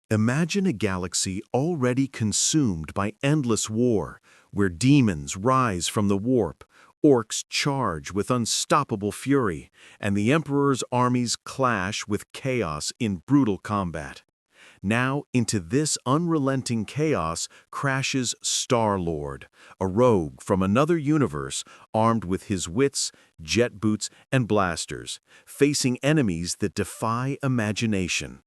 Imagine a galaxy already consumed by endless war, where demons rise from the warp, orcs charge with unstoppable fury, and the Emperor's armies clash with chaos in brutal combat. Now, into this unrelenting chaos crashes Star-Lord, a rogue from another universe armed with his wits, jet boots, and blasters, facing enemies that defy imagination.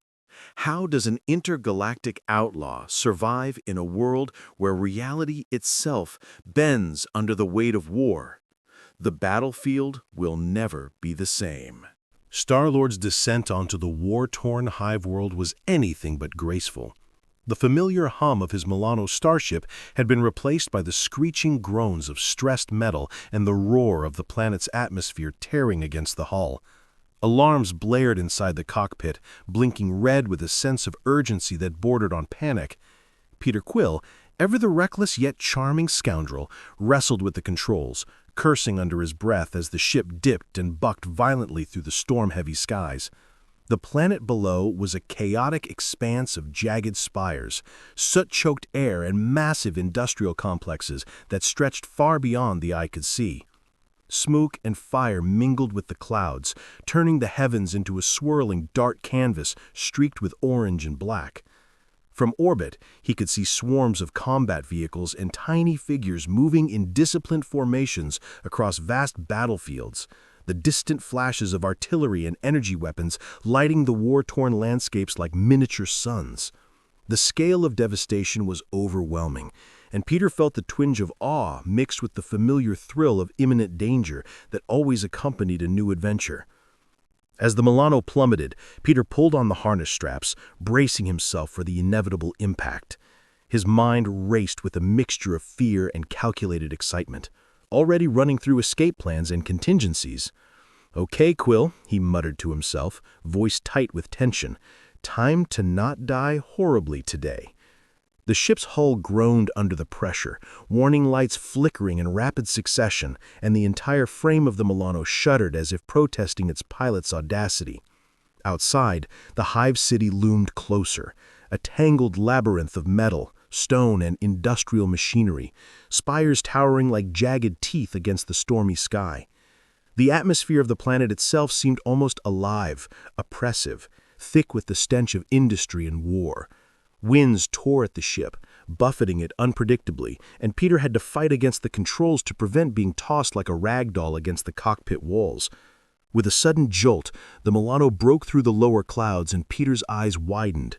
How does an intergalactic outlaw survive in a world where reality itself bends under the weight of war? The battlefield will never be the same. Star-Lord's descent onto the war-torn Hive world was anything but graceful. The familiar hum of his Milano starship had been replaced by the screeching groans of stressed metal and the roar of the planet's atmosphere tearing against the hull. Alarms blared inside the cockpit, blinking red with a sense of urgency that bordered on panic. Peter Quill, ever the reckless yet charming scoundrel, wrestled with the controls, cursing under his breath as the ship dipped and bucked violently through the storm-heavy skies. The planet below was a chaotic expanse of jagged spires, soot-choked air, and massive industrial complexes that stretched far beyond the eye could see. Smoke and fire mingled with the clouds, turning the heavens into a swirling dark canvas streaked with orange and black. From orbit, he could see swarms of combat vehicles and tiny figures moving in disciplined formations across vast battlefields, the distant flashes of artillery and energy weapons lighting the war-torn landscapes like miniature suns. The scale of devastation was overwhelming, and Peter felt the twinge of awe mixed with the familiar thrill of imminent danger that always accompanied a new adventure. As the Milano plummeted, Peter pulled on the harness straps, bracing himself for the inevitable impact. His mind raced with a mixture of fear and calculated excitement, already running through escape plans and contingencies. "Okay, Quill," he muttered to himself, voice tight with tension. "Time to not die horribly today." The ship's hull groaned under the pressure, warning lights flickering in rapid succession, and the entire frame of the Milano shuddered as if protesting its pilot's audacity. Outside, the Hive city loomed closer, a tangled labyrinth of metal, stone, and industrial machinery, spires towering like jagged teeth against the stormy sky. The atmosphere of the planet itself seemed almost alive, oppressive, thick with the stench of industry and war. Winds tore at the ship, buffeting it unpredictably, and Peter had to fight against the controls to prevent being tossed like a rag doll against the cockpit walls. With a sudden jolt, the Milano broke through the lower clouds and Peter's eyes widened.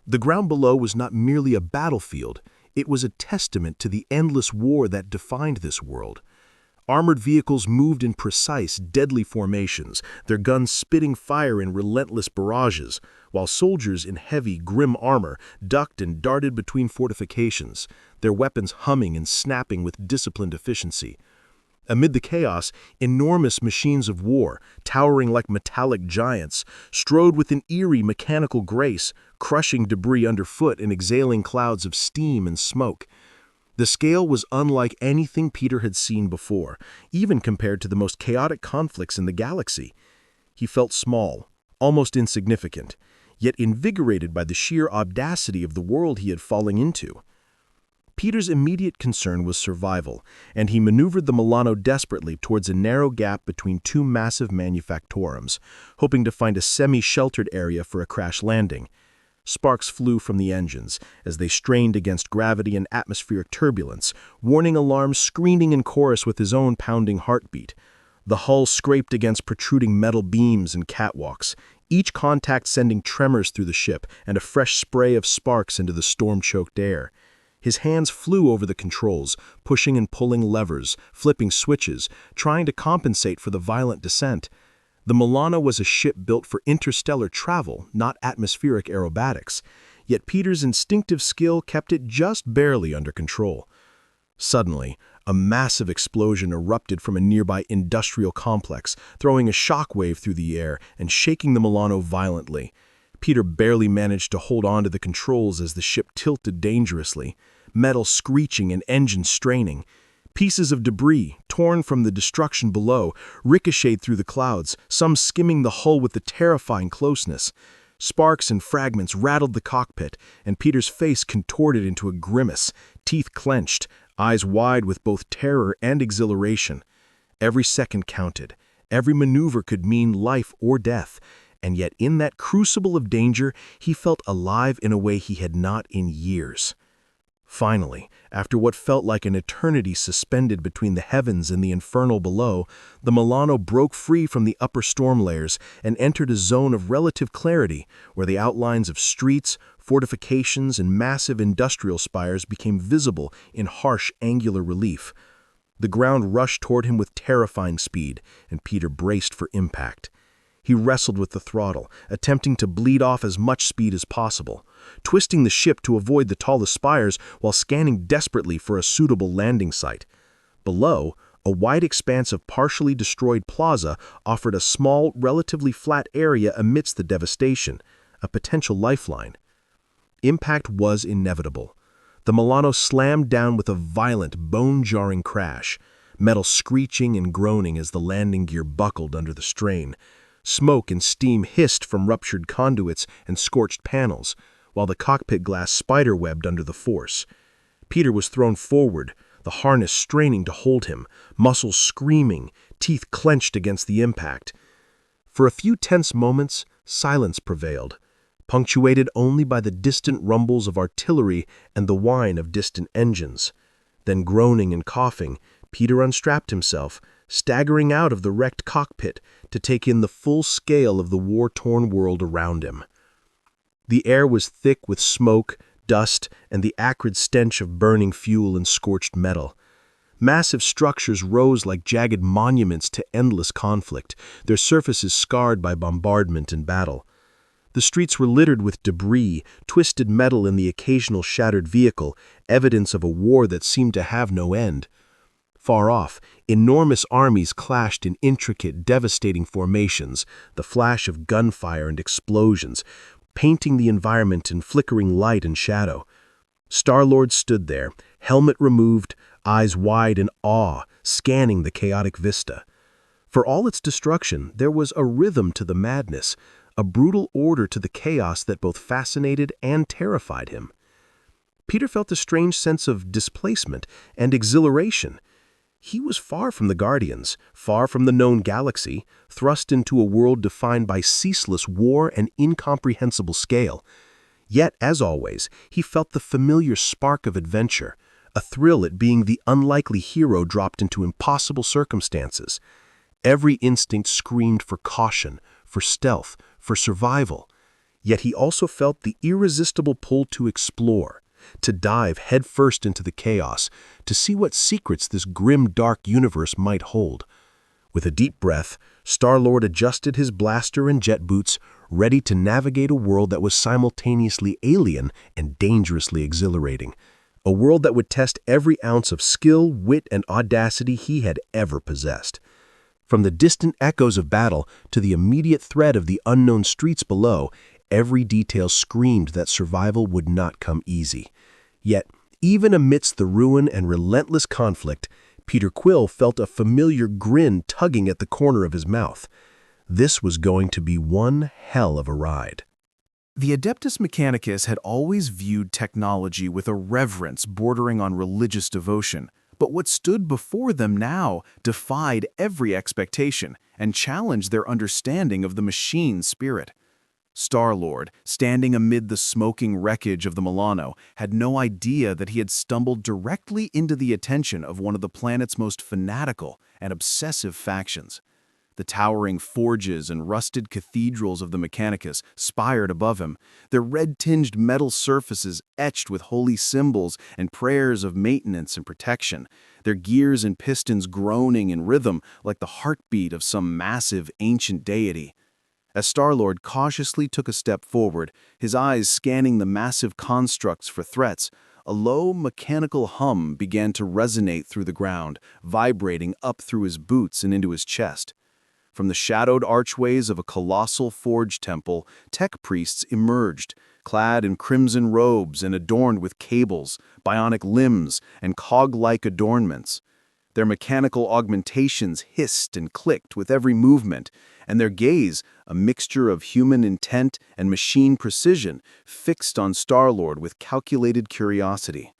The ground below was not merely a battlefield, it was a testament to the endless war that defined this world. Armored vehicles moved in precise, deadly formations, their guns spitting fire in relentless barrages, while soldiers in heavy, grim armor ducked and darted between fortifications, their weapons humming and snapping with disciplined efficiency. Amid the chaos, enormous machines of war, towering like metallic giants, strode with an eerie mechanical grace, crushing debris underfoot and exhaling clouds of steam and smoke. The scale was unlike anything Peter had seen before, even compared to the most chaotic conflicts in the galaxy. He felt small, almost insignificant, yet invigorated by the sheer audacity of the world he had fallen into. Peter's immediate concern was survival, and he maneuvered the Milano desperately towards a narrow gap between two massive manufactorums, hoping to find a semi-sheltered area for a crash landing. Sparks flew from the engines as they strained against gravity and atmospheric turbulence, warning alarms screaming in chorus with his own pounding heartbeat. The hull scraped against protruding metal beams and catwalks, each contact sending tremors through the ship and a fresh spray of sparks into the storm-choked air. His hands flew over the controls, pushing and pulling levers, flipping switches, trying to compensate for the violent descent. The Milano was a ship built for interstellar travel, not atmospheric aerobatics, yet Peter's instinctive skill kept it just barely under control. Suddenly, a massive explosion erupted from a nearby industrial complex, throwing a shockwave through the air and shaking the Milano violently. Peter barely managed to hold on to the controls as the ship tilted dangerously, metal screeching and engines straining. Pieces of debris, torn from the destruction below, ricocheted through the clouds, some skimming the hull with a terrifying closeness. Sparks and fragments rattled the cockpit, and Peter's face contorted into a grimace, teeth clenched, eyes wide with both terror and exhilaration. Every second counted. Every maneuver could mean life or death, and yet in that crucible of danger, he felt alive in a way he had not in years. Finally, after what felt like an eternity suspended between the heavens and the infernal below, the Milano broke free from the upper storm layers and entered a zone of relative clarity where the outlines of streets, fortifications, and massive industrial spires became visible in harsh angular relief. The ground rushed toward him with terrifying speed, and Peter braced for impact. He wrestled with the throttle, attempting to bleed off as much speed as possible, twisting the ship to avoid the tallest spires while scanning desperately for a suitable landing site. Below, a wide expanse of partially destroyed plaza offered a small, relatively flat area amidst the devastation, a potential lifeline. Impact was inevitable. The Milano slammed down with a violent, bone-jarring crash, metal screeching and groaning as the landing gear buckled under the strain. Smoke and steam hissed from ruptured conduits and scorched panels, while the cockpit glass spiderwebbed under the force. Peter was thrown forward, the harness straining to hold him, muscles screaming, teeth clenched against the impact. For a few tense moments, silence prevailed, punctuated only by the distant rumbles of artillery and the whine of distant engines. Then, groaning and coughing, Peter unstrapped himself, staggering out of the wrecked cockpit to take in the full scale of the war-torn world around him. The air was thick with smoke, dust, and the acrid stench of burning fuel and scorched metal. Massive structures rose like jagged monuments to endless conflict, their surfaces scarred by bombardment and battle. The streets were littered with debris, twisted metal and the occasional shattered vehicle, evidence of a war that seemed to have no end. Far off, enormous armies clashed in intricate, devastating formations, the flash of gunfire and explosions, painting the environment in flickering light and shadow. Star-Lord stood there, helmet removed, eyes wide in awe, scanning the chaotic vista. For all its destruction, there was a rhythm to the madness, a brutal order to the chaos that both fascinated and terrified him. Peter felt a strange sense of displacement and exhilaration. He was far from the Guardians, far from the known galaxy, thrust into a world defined by ceaseless war and incomprehensible scale. Yet, as always, he felt the familiar spark of adventure, a thrill at being the unlikely hero dropped into impossible circumstances. Every instinct screamed for caution, for stealth, for survival. Yet he also felt the irresistible pull to explore, to dive headfirst into the chaos, to see what secrets this grim, dark universe might hold. With a deep breath, Star-Lord adjusted his blaster and jet boots, ready to navigate a world that was simultaneously alien and dangerously exhilarating. A world that would test every ounce of skill, wit, and audacity he had ever possessed. From the distant echoes of battle to the immediate threat of the unknown streets below, every detail screamed that survival would not come easy. Yet, even amidst the ruin and relentless conflict, Peter Quill felt a familiar grin tugging at the corner of his mouth. This was going to be one hell of a ride. The Adeptus Mechanicus had always viewed technology with a reverence bordering on religious devotion, but what stood before them now defied every expectation and challenged their understanding of the machine's spirit. Star-Lord, standing amid the smoking wreckage of the Milano, had no idea that he had stumbled directly into the attention of one of the planet's most fanatical and obsessive factions. The towering forges and rusted cathedrals of the Mechanicus spired above him, their red-tinged metal surfaces etched with holy symbols and prayers of maintenance and protection, their gears and pistons groaning in rhythm like the heartbeat of some massive ancient deity. As Star-Lord cautiously took a step forward, his eyes scanning the massive constructs for threats, a low mechanical hum began to resonate through the ground, vibrating up through his boots and into his chest. From the shadowed archways of a colossal forge temple, tech priests emerged, clad in crimson robes and adorned with cables, bionic limbs, and cog-like adornments. Their mechanical augmentations hissed and clicked with every movement, and their gaze, a mixture of human intent and machine precision, fixed on Star-Lord with calculated curiosity.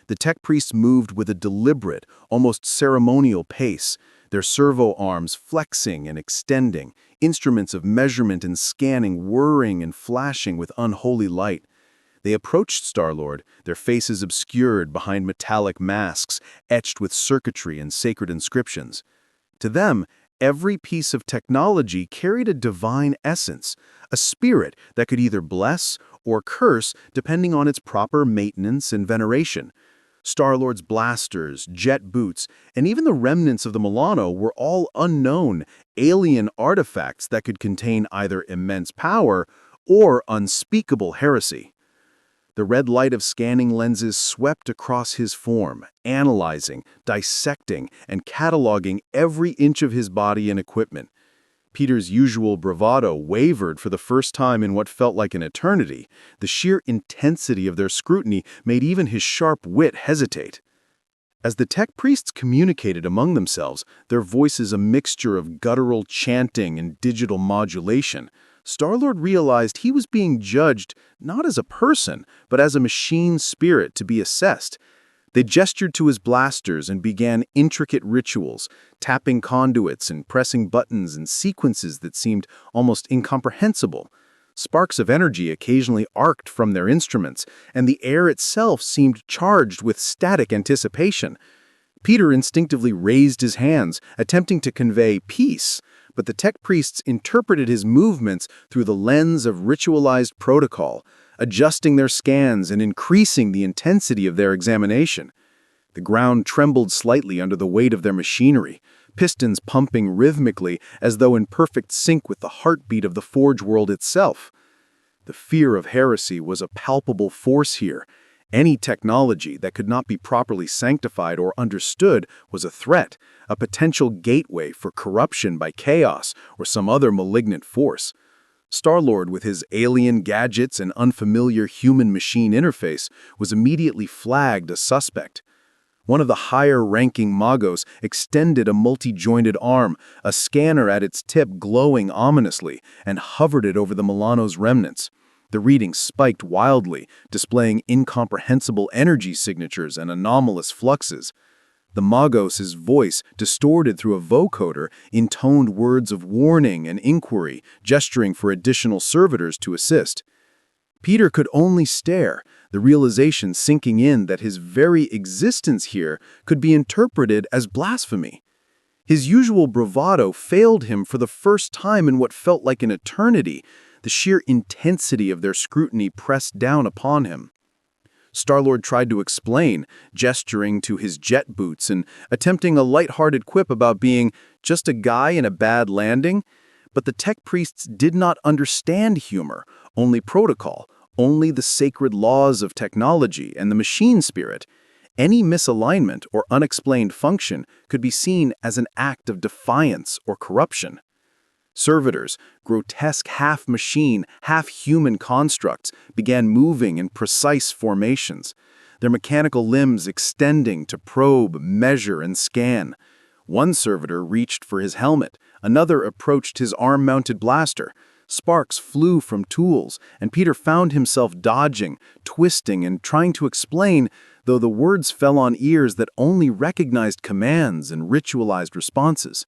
The tech priests moved with a deliberate, almost ceremonial pace, their servo arms flexing and extending, instruments of measurement and scanning whirring and flashing with unholy light. They approached Star-Lord, their faces obscured behind metallic masks etched with circuitry and sacred inscriptions. To them, every piece of technology carried a divine essence, a spirit that could either bless or curse depending on its proper maintenance and veneration. Star-Lord's blasters, jet boots, and even the remnants of the Milano were all unknown, alien artifacts that could contain either immense power or unspeakable heresy. The red light of scanning lenses swept across his form, analyzing, dissecting, and cataloging every inch of his body and equipment. Peter's usual bravado wavered for the first time in what felt like an eternity. The sheer intensity of their scrutiny made even his sharp wit hesitate. As the tech priests communicated among themselves, their voices a mixture of guttural chanting and digital modulation, Star-Lord realized he was being judged not as a person, but as a machine spirit to be assessed. They gestured to his blasters and began intricate rituals, tapping conduits and pressing buttons in sequences that seemed almost incomprehensible. Sparks of energy occasionally arced from their instruments, and the air itself seemed charged with static anticipation. Peter instinctively raised his hands, attempting to convey peace, but the tech priests interpreted his movements through the lens of ritualized protocol, adjusting their scans and increasing the intensity of their examination. The ground trembled slightly under the weight of their machinery, pistons pumping rhythmically as though in perfect sync with the heartbeat of the forge world itself. The fear of heresy was a palpable force here. Any technology that could not be properly sanctified or understood was a threat, a potential gateway for corruption by chaos or some other malignant force. Star-Lord, with his alien gadgets and unfamiliar human-machine interface, was immediately flagged a suspect. One of the higher-ranking Magos extended a multi-jointed arm, a scanner at its tip glowing ominously, and hovered it over the Milano's remnants. The reading spiked wildly, displaying incomprehensible energy signatures and anomalous fluxes. The Magos' voice, distorted through a vocoder, intoned words of warning and inquiry, gesturing for additional servitors to assist. Peter could only stare, the realization sinking in that his very existence here could be interpreted as blasphemy. His usual bravado failed him for the first time in what felt like an eternity. The sheer intensity of their scrutiny pressed down upon him. Star-Lord tried to explain, gesturing to his jet boots and attempting a light-hearted quip about being just a guy in a bad landing, but the tech priests did not understand humor, only protocol, only the sacred laws of technology and the machine spirit. Any misalignment or unexplained function could be seen as an act of defiance or corruption. Servitors, grotesque half-machine, half-human constructs, began moving in precise formations, their mechanical limbs extending to probe, measure, and scan. One servitor reached for his helmet, another approached his arm-mounted blaster. Sparks flew from tools, and Peter found himself dodging, twisting, and trying to explain, though the words fell on ears that only recognized commands and ritualized responses.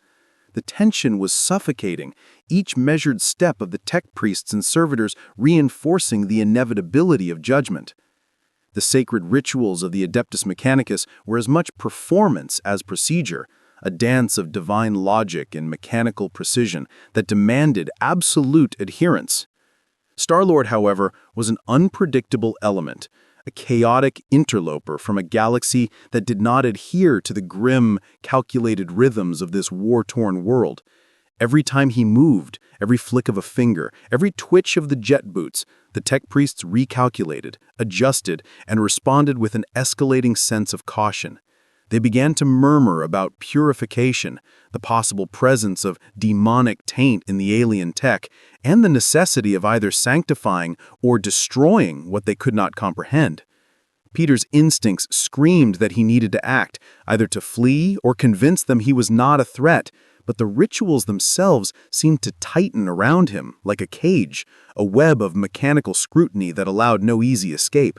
The tension was suffocating, each measured step of the tech priests and servitors reinforcing the inevitability of judgment. The sacred rituals of the Adeptus Mechanicus were as much performance as procedure, a dance of divine logic and mechanical precision that demanded absolute adherence. Star-Lord, however, was an unpredictable element, a chaotic interloper from a galaxy that did not adhere to the grim, calculated rhythms of this war-torn world. Every time he moved, every flick of a finger, every twitch of the jet boots, the tech priests recalculated, adjusted, and responded with an escalating sense of caution. They began to murmur about purification, the possible presence of demonic taint in the alien tech, and the necessity of either sanctifying or destroying what they could not comprehend. Peter's instincts screamed that he needed to act, either to flee or convince them he was not a threat, but the rituals themselves seemed to tighten around him like a cage, a web of mechanical scrutiny that allowed no easy escape.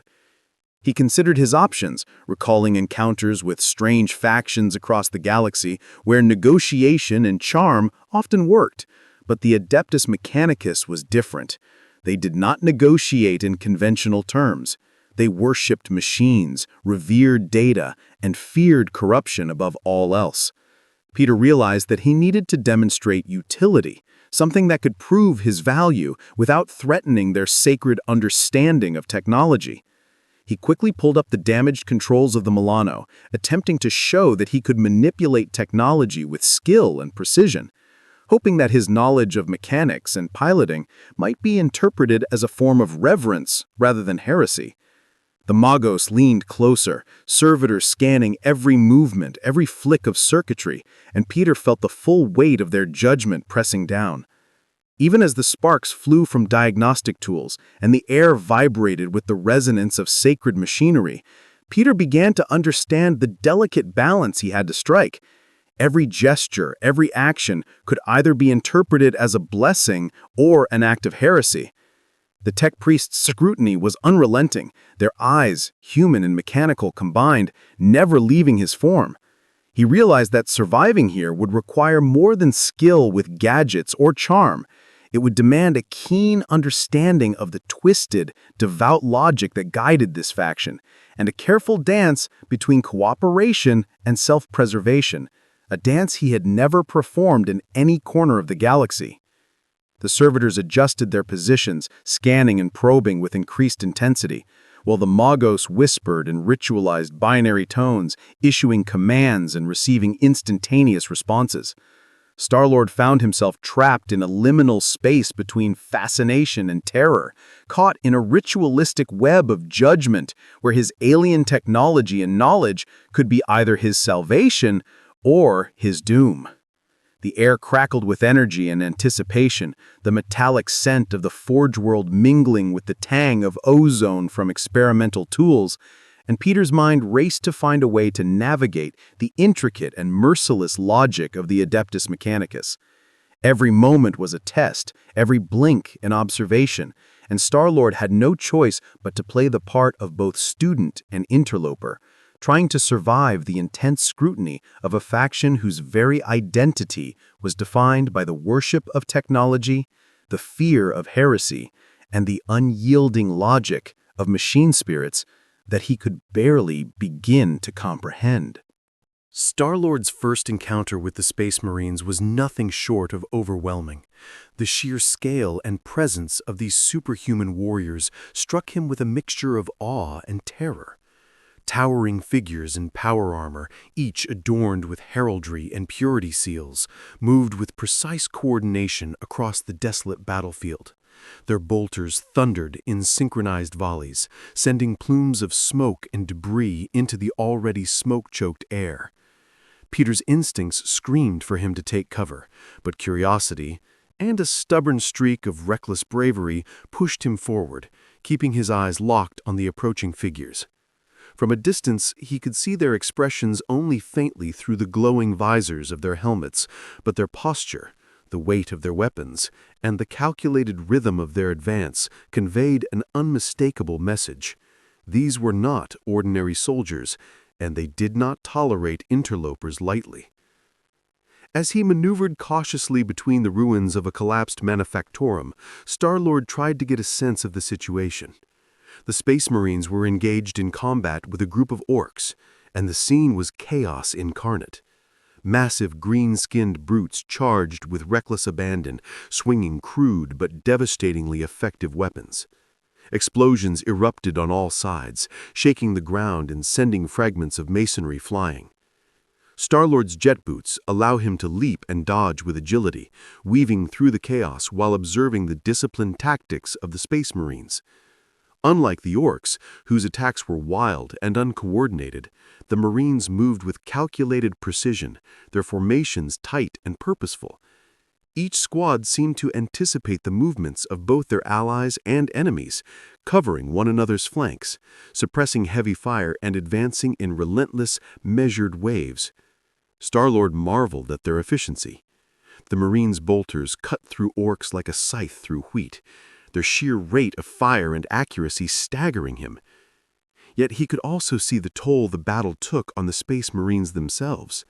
He considered his options, recalling encounters with strange factions across the galaxy where negotiation and charm often worked, but the Adeptus Mechanicus was different. They did not negotiate in conventional terms. They worshipped machines, revered data, and feared corruption above all else. Peter realized that he needed to demonstrate utility, something that could prove his value without threatening their sacred understanding of technology. He quickly pulled up the damaged controls of the Milano, attempting to show that he could manipulate technology with skill and precision, hoping that his knowledge of mechanics and piloting might be interpreted as a form of reverence rather than heresy. The Magos leaned closer, servitors scanning every movement, every flick of circuitry, and Peter felt the full weight of their judgment pressing down. Even as the sparks flew from diagnostic tools and the air vibrated with the resonance of sacred machinery, Peter began to understand the delicate balance he had to strike. Every gesture, every action could either be interpreted as a blessing or an act of heresy. The tech priest's scrutiny was unrelenting, their eyes, human and mechanical combined, never leaving his form. He realized that surviving here would require more than skill with gadgets or charm. It would demand a keen understanding of the twisted, devout logic that guided this faction, and a careful dance between cooperation and self-preservation, a dance he had never performed in any corner of the galaxy. The servitors adjusted their positions, scanning and probing with increased intensity, while the Magos whispered in ritualized binary tones, issuing commands and receiving instantaneous responses. Star-Lord found himself trapped in a liminal space between fascination and terror, caught in a ritualistic web of judgment where his alien technology and knowledge could be either his salvation or his doom. The air crackled with energy and anticipation, the metallic scent of the Forge World mingling with the tang of ozone from experimental tools, and Peter's mind raced to find a way to navigate the intricate and merciless logic of the Adeptus Mechanicus. Every moment was a test, every blink an observation, and Star-Lord had no choice but to play the part of both student and interloper, trying to survive the intense scrutiny of a faction whose very identity was defined by the worship of technology, the fear of heresy, and the unyielding logic of machine spirits that he could barely begin to comprehend. Star-Lord's first encounter with the Space Marines was nothing short of overwhelming. The sheer scale and presence of these superhuman warriors struck him with a mixture of awe and terror. Towering figures in power armor, each adorned with heraldry and purity seals, moved with precise coordination across the desolate battlefield. Their bolters thundered in synchronized volleys, sending plumes of smoke and debris into the already smoke-choked air. Peter's instincts screamed for him to take cover, but curiosity and a stubborn streak of reckless bravery pushed him forward, keeping his eyes locked on the approaching figures. From a distance, he could see their expressions only faintly through the glowing visors of their helmets, but their posture, the weight of their weapons, and the calculated rhythm of their advance conveyed an unmistakable message. These were not ordinary soldiers, and they did not tolerate interlopers lightly. As he maneuvered cautiously between the ruins of a collapsed manufactorum, Star-Lord tried to get a sense of the situation. The Space Marines were engaged in combat with a group of Orks, and the scene was chaos incarnate. Massive green-skinned brutes charged with reckless abandon, swinging crude but devastatingly effective weapons. Explosions erupted on all sides, shaking the ground and sending fragments of masonry flying. Star-Lord's jet boots allow him to leap and dodge with agility, weaving through the chaos while observing the disciplined tactics of the Space Marines. Unlike the Orks, whose attacks were wild and uncoordinated, the Marines moved with calculated precision, their formations tight and purposeful. Each squad seemed to anticipate the movements of both their allies and enemies, covering one another's flanks, suppressing heavy fire and advancing in relentless, measured waves. Star-Lord marveled at their efficiency. The Marines' bolters cut through Orks like a scythe through wheat, their sheer rate of fire and accuracy staggering him. Yet he could also see the toll the battle took on the Space Marines themselves.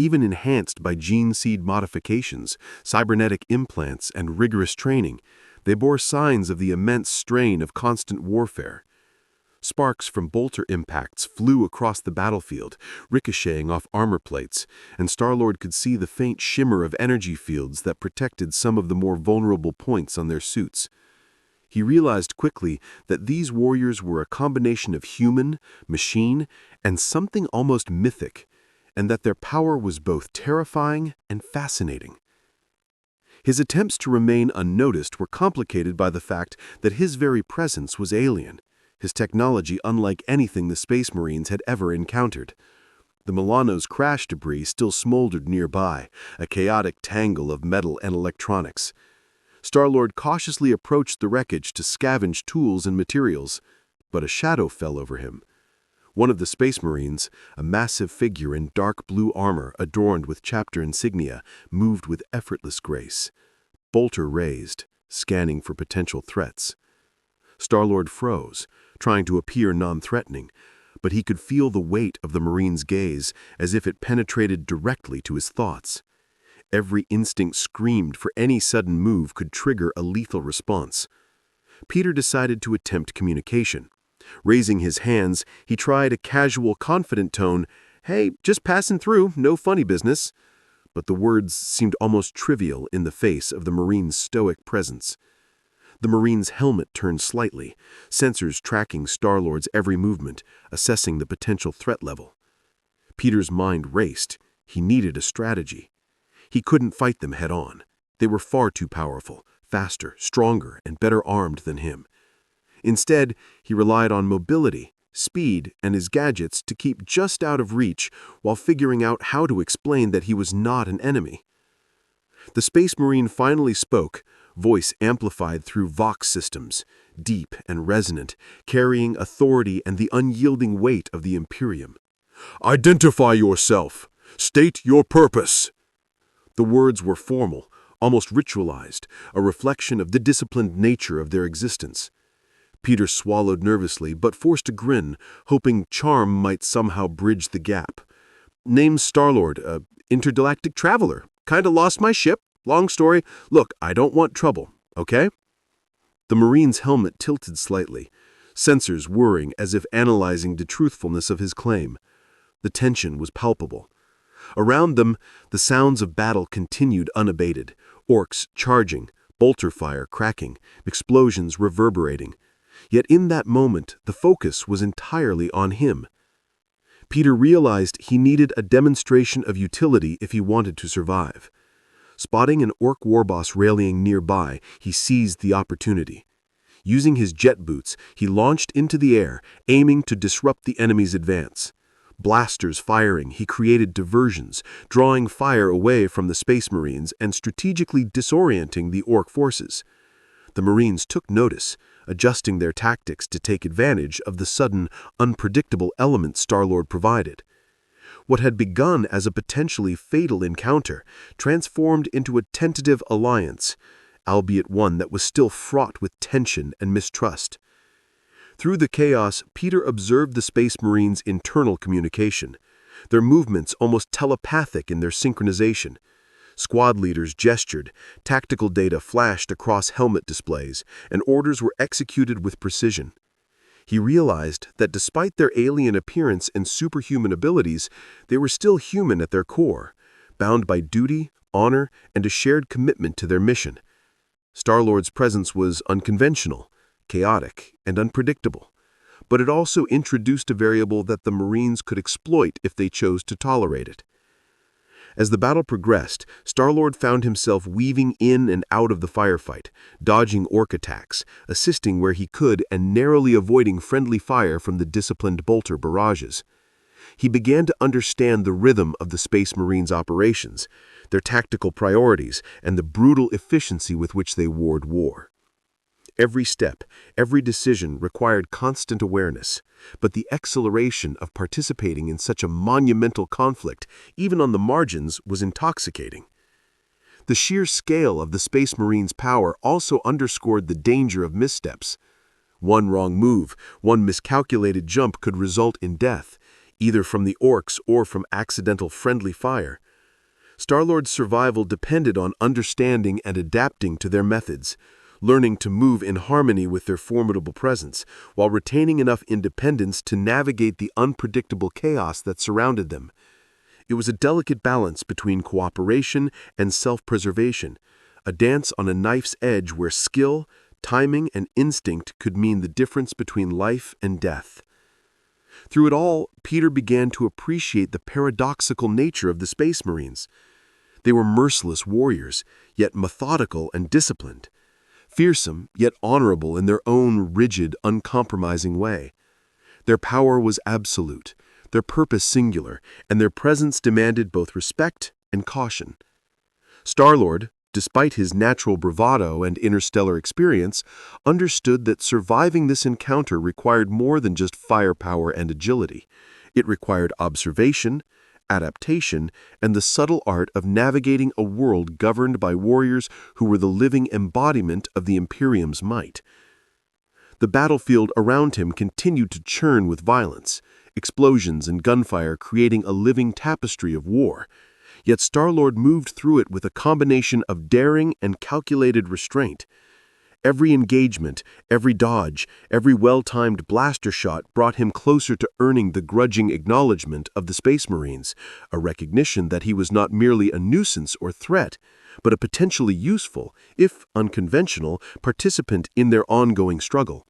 Even enhanced by gene seed modifications, cybernetic implants, and rigorous training, they bore signs of the immense strain of constant warfare. Sparks from bolter impacts flew across the battlefield, ricocheting off armor plates, and Star-Lord could see the faint shimmer of energy fields that protected some of the more vulnerable points on their suits. He realized quickly that these warriors were a combination of human, machine, and something almost mythic, and that their power was both terrifying and fascinating. His attempts to remain unnoticed were complicated by the fact that his very presence was alien, his technology unlike anything the Space Marines had ever encountered. The Milano's crash debris still smoldered nearby, a chaotic tangle of metal and electronics. Star-Lord cautiously approached the wreckage to scavenge tools and materials, but a shadow fell over him. One of the Space Marines, a massive figure in dark blue armor adorned with chapter insignia, moved with effortless grace. Bolter raised, scanning for potential threats. Star-Lord froze, trying to appear non-threatening, but he could feel the weight of the Marine's gaze as if it penetrated directly to his thoughts. Every instinct screamed for any sudden move could trigger a lethal response. Peter decided to attempt communication. Raising his hands, he tried a casual, confident tone, "Hey, just passing through, no funny business." But the words seemed almost trivial in the face of the Marine's stoic presence. The Marine's helmet turned slightly, sensors tracking Star-Lord's every movement, assessing the potential threat level. Peter's mind raced. He needed a strategy. He couldn't fight them head-on. They were far too powerful, faster, stronger, and better armed than him. Instead, he relied on mobility, speed, and his gadgets to keep just out of reach while figuring out how to explain that he was not an enemy. The Space Marine finally spoke, voice amplified through Vox systems, deep and resonant, carrying authority and the unyielding weight of the Imperium. "Identify yourself! State your purpose!" The words were formal, almost ritualized, a reflection of the disciplined nature of their existence. Peter swallowed nervously, but forced a grin, hoping charm might somehow bridge the gap. "Name's Star-Lord, intergalactic traveler. Kinda lost my ship. Long story. Look, I don't want trouble, okay?" The Marine's helmet tilted slightly, sensors whirring as if analyzing the truthfulness of his claim. The tension was palpable. Around them, the sounds of battle continued unabated, Orks charging, bolter fire cracking, explosions reverberating. Yet in that moment, the focus was entirely on him. Peter realized he needed a demonstration of utility if he wanted to survive. Spotting an Ork warboss rallying nearby, he seized the opportunity. Using his jet boots, he launched into the air, aiming to disrupt the enemy's advance. Blasters firing, he created diversions, drawing fire away from the Space Marines and strategically disorienting the Ork forces. The Marines took notice, adjusting their tactics to take advantage of the sudden, unpredictable element Star-Lord provided. What had begun as a potentially fatal encounter transformed into a tentative alliance, albeit one that was still fraught with tension and mistrust. Through the chaos, Peter observed the Space Marines' internal communication, their movements almost telepathic in their synchronization. Squad leaders gestured, tactical data flashed across helmet displays, and orders were executed with precision. He realized that despite their alien appearance and superhuman abilities, they were still human at their core, bound by duty, honor, and a shared commitment to their mission. Star-Lord's presence was unconventional, chaotic, and unpredictable, but it also introduced a variable that the Marines could exploit if they chose to tolerate it. As the battle progressed, Star-Lord found himself weaving in and out of the firefight, dodging Ork attacks, assisting where he could, and narrowly avoiding friendly fire from the disciplined bolter barrages. he began to understand the rhythm of the Space Marines' operations, their tactical priorities, and the brutal efficiency with which they warred war. Every step, every decision required constant awareness, but the exhilaration of participating in such a monumental conflict, even on the margins, was intoxicating. The sheer scale of the Space Marines' power also underscored the danger of missteps. One wrong move, one miscalculated jump could result in death, either from the Orks or from accidental friendly fire. Star-Lord's survival depended on understanding and adapting to their methods, learning to move in harmony with their formidable presence, while retaining enough independence to navigate the unpredictable chaos that surrounded them. It was a delicate balance between cooperation and self-preservation, a dance on a knife's edge where skill, timing, and instinct could mean the difference between life and death. Through it all, Peter began to appreciate the paradoxical nature of the Space Marines. They were merciless warriors, yet methodical and disciplined. Fearsome, yet honorable in their own rigid, uncompromising way. Their power was absolute, their purpose singular, and their presence demanded both respect and caution. Star-Lord, despite his natural bravado and interstellar experience, understood that surviving this encounter required more than just firepower and agility. It required observation, adaptation, and the subtle art of navigating a world governed by warriors who were the living embodiment of the Imperium's might. The battlefield around him continued to churn with violence, explosions and gunfire creating a living tapestry of war. Yet Star-Lord moved through it with a combination of daring and calculated restraint. Every engagement, every dodge, every well-timed blaster shot brought him closer to earning the grudging acknowledgement of the Space Marines, a recognition that he was not merely a nuisance or threat, but a potentially useful, if unconventional, participant in their ongoing struggle.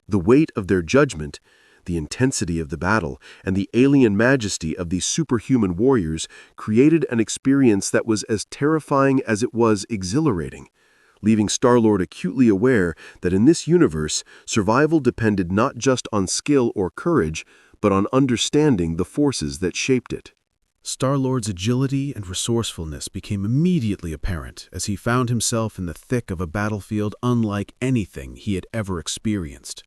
The weight of their judgment, the intensity of the battle, and the alien majesty of these superhuman warriors created an experience that was as terrifying as it was exhilarating, leaving Star-Lord acutely aware that in this universe, survival depended not just on skill or courage, but on understanding the forces that shaped it. Star-Lord's agility and resourcefulness became immediately apparent as he found himself in the thick of a battlefield unlike anything he had ever experienced.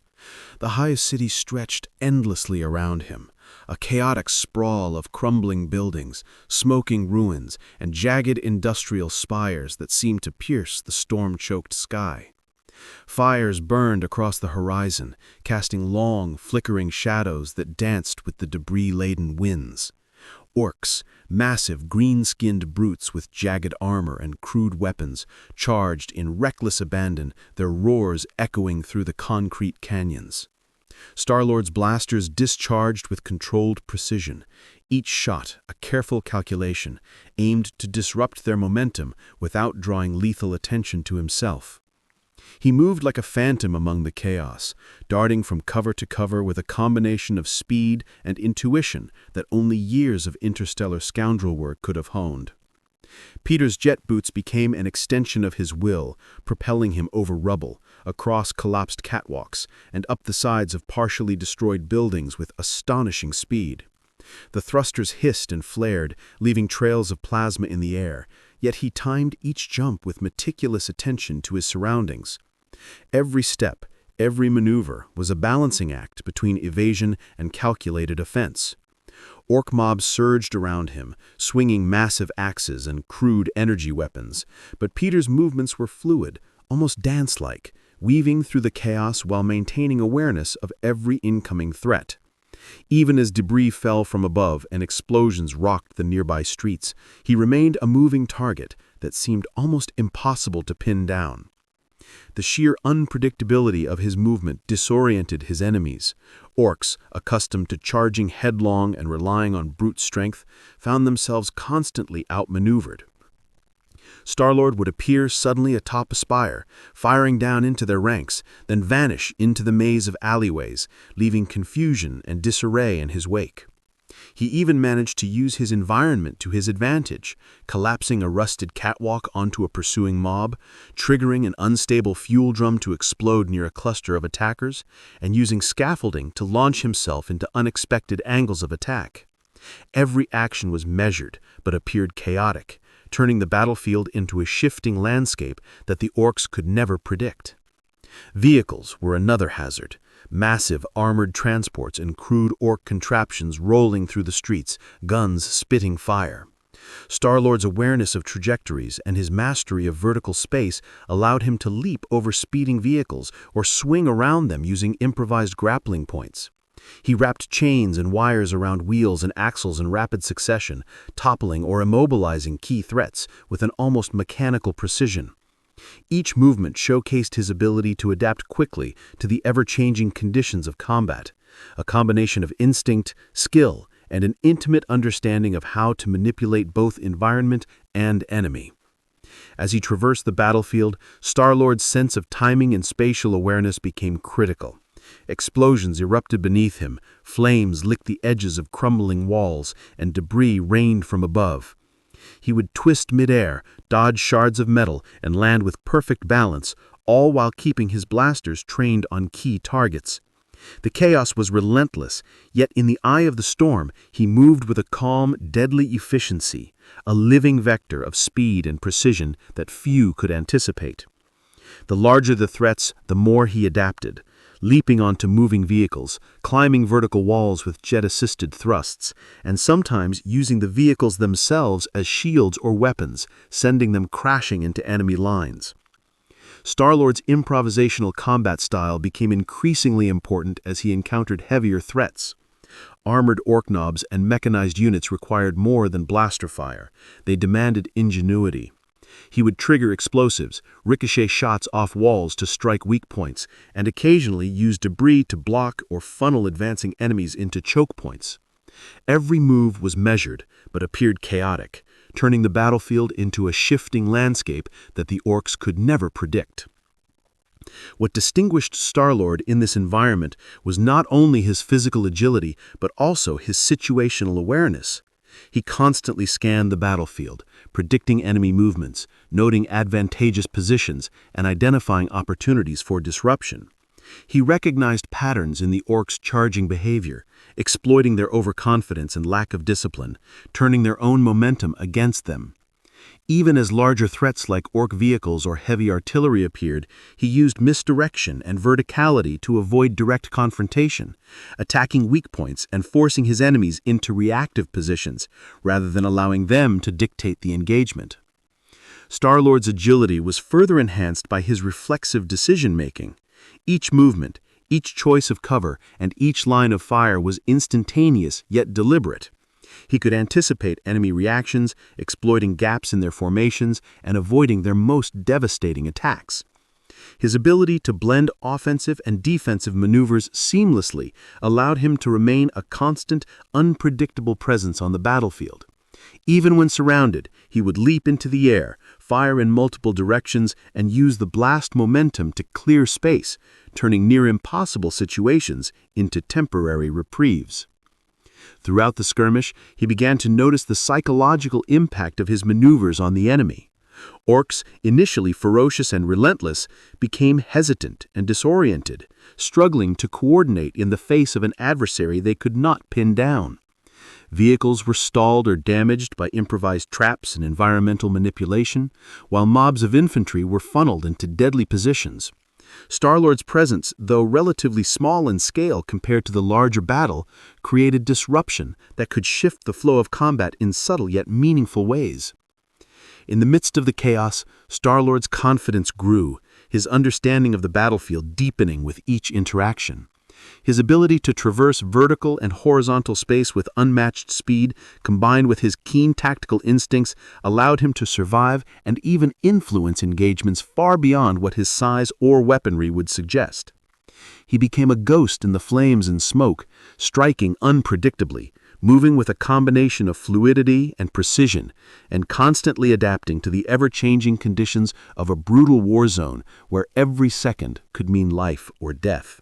The Hive city stretched endlessly around him, a chaotic sprawl of crumbling buildings, smoking ruins, and jagged industrial spires that seemed to pierce the storm-choked sky. Fires burned across the horizon, casting long, flickering shadows that danced with the debris-laden winds. Orks, massive green-skinned brutes with jagged armor and crude weapons, charged in reckless abandon, their roars echoing through the concrete canyons. Star-Lord's blasters discharged with controlled precision, each shot a careful calculation, aimed to disrupt their momentum without drawing lethal attention to himself. He moved like a phantom among the chaos, darting from cover to cover with a combination of speed and intuition that only years of interstellar scoundrel work could have honed. Peter's jet boots became an extension of his will, propelling him over rubble, across collapsed catwalks, and up the sides of partially destroyed buildings with astonishing speed. The thrusters hissed and flared, leaving trails of plasma in the air, yet he timed each jump with meticulous attention to his surroundings. Every step, every maneuver was a balancing act between evasion and calculated offense. Ork mobs surged around him, swinging massive axes and crude energy weapons, but Peter's movements were fluid, almost dance-like, weaving through the chaos while maintaining awareness of every incoming threat. Even as debris fell from above and explosions rocked the nearby streets, he remained a moving target that seemed almost impossible to pin down. The sheer unpredictability of his movement disoriented his enemies. Orks, accustomed to charging headlong and relying on brute strength, found themselves constantly outmaneuvered. Star-Lord would appear suddenly atop a spire, firing down into their ranks, then vanish into the maze of alleyways, leaving confusion and disarray in his wake. He even managed to use his environment to his advantage, collapsing a rusted catwalk onto a pursuing mob, triggering an unstable fuel drum to explode near a cluster of attackers, and using scaffolding to launch himself into unexpected angles of attack. Every action was measured, but appeared chaotic, turning the battlefield into a shifting landscape that the Orks could never predict. Vehicles were another hazard. Massive armored transports and crude Ork contraptions rolling through the streets, guns spitting fire. Star-Lord's awareness of trajectories and his mastery of vertical space allowed him to leap over speeding vehicles or swing around them using improvised grappling points. He wrapped chains and wires around wheels and axles in rapid succession, toppling or immobilizing key threats with an almost mechanical precision. Each movement showcased his ability to adapt quickly to the ever-changing conditions of combat, a combination of instinct, skill, and an intimate understanding of how to manipulate both environment and enemy. As he traversed the battlefield, Star-Lord's sense of timing and spatial awareness became critical. Explosions erupted beneath him, flames licked the edges of crumbling walls, and debris rained from above. He would twist midair, dodge shards of metal, and land with perfect balance, all while keeping his blasters trained on key targets. The chaos was relentless, yet in the eye of the storm, he moved with a calm, deadly efficiency, a living vector of speed and precision that few could anticipate. The larger the threats, the more he adapted, leaping onto moving vehicles, climbing vertical walls with jet-assisted thrusts, and sometimes using the vehicles themselves as shields or weapons, sending them crashing into enemy lines. Star-Lord's improvisational combat style became increasingly important as he encountered heavier threats. Armored Ork knobs and mechanized units required more than blaster fire. They demanded ingenuity. He would trigger explosives, ricochet shots off walls to strike weak points, and occasionally use debris to block or funnel advancing enemies into choke points. Every move was measured, but appeared chaotic, turning the battlefield into a shifting landscape that the Orks could never predict. What distinguished Star-Lord in this environment was not only his physical agility, but also his situational awareness. He constantly scanned the battlefield, predicting enemy movements, noting advantageous positions, and identifying opportunities for disruption. He recognized patterns in the Orks' charging behavior, exploiting their overconfidence and lack of discipline, turning their own momentum against them. Even as larger threats like Ork vehicles or heavy artillery appeared, he used misdirection and verticality to avoid direct confrontation, attacking weak points and forcing his enemies into reactive positions, rather than allowing them to dictate the engagement. Star-Lord's agility was further enhanced by his reflexive decision-making. Each movement, each choice of cover, and each line of fire was instantaneous yet deliberate. He could anticipate enemy reactions, exploiting gaps in their formations, and avoiding their most devastating attacks. His ability to blend offensive and defensive maneuvers seamlessly allowed him to remain a constant, unpredictable presence on the battlefield. Even when surrounded, he would leap into the air, fire in multiple directions, and use the blast momentum to clear space, turning near-impossible situations into temporary reprieves. Throughout the skirmish, he began to notice the psychological impact of his maneuvers on the enemy. Orks, initially ferocious and relentless, became hesitant and disoriented, struggling to coordinate in the face of an adversary they could not pin down. Vehicles were stalled or damaged by improvised traps and environmental manipulation, while mobs of infantry were funneled into deadly positions. Star-Lord's presence, though relatively small in scale compared to the larger battle, created disruption that could shift the flow of combat in subtle yet meaningful ways. In the midst of the chaos, Star-Lord's confidence grew, his understanding of the battlefield deepening with each interaction. His ability to traverse vertical and horizontal space with unmatched speed, combined with his keen tactical instincts, allowed him to survive and even influence engagements far beyond what his size or weaponry would suggest. He became a ghost in the flames and smoke, striking unpredictably, moving with a combination of fluidity and precision, and constantly adapting to the ever-changing conditions of a brutal war zone where every second could mean life or death.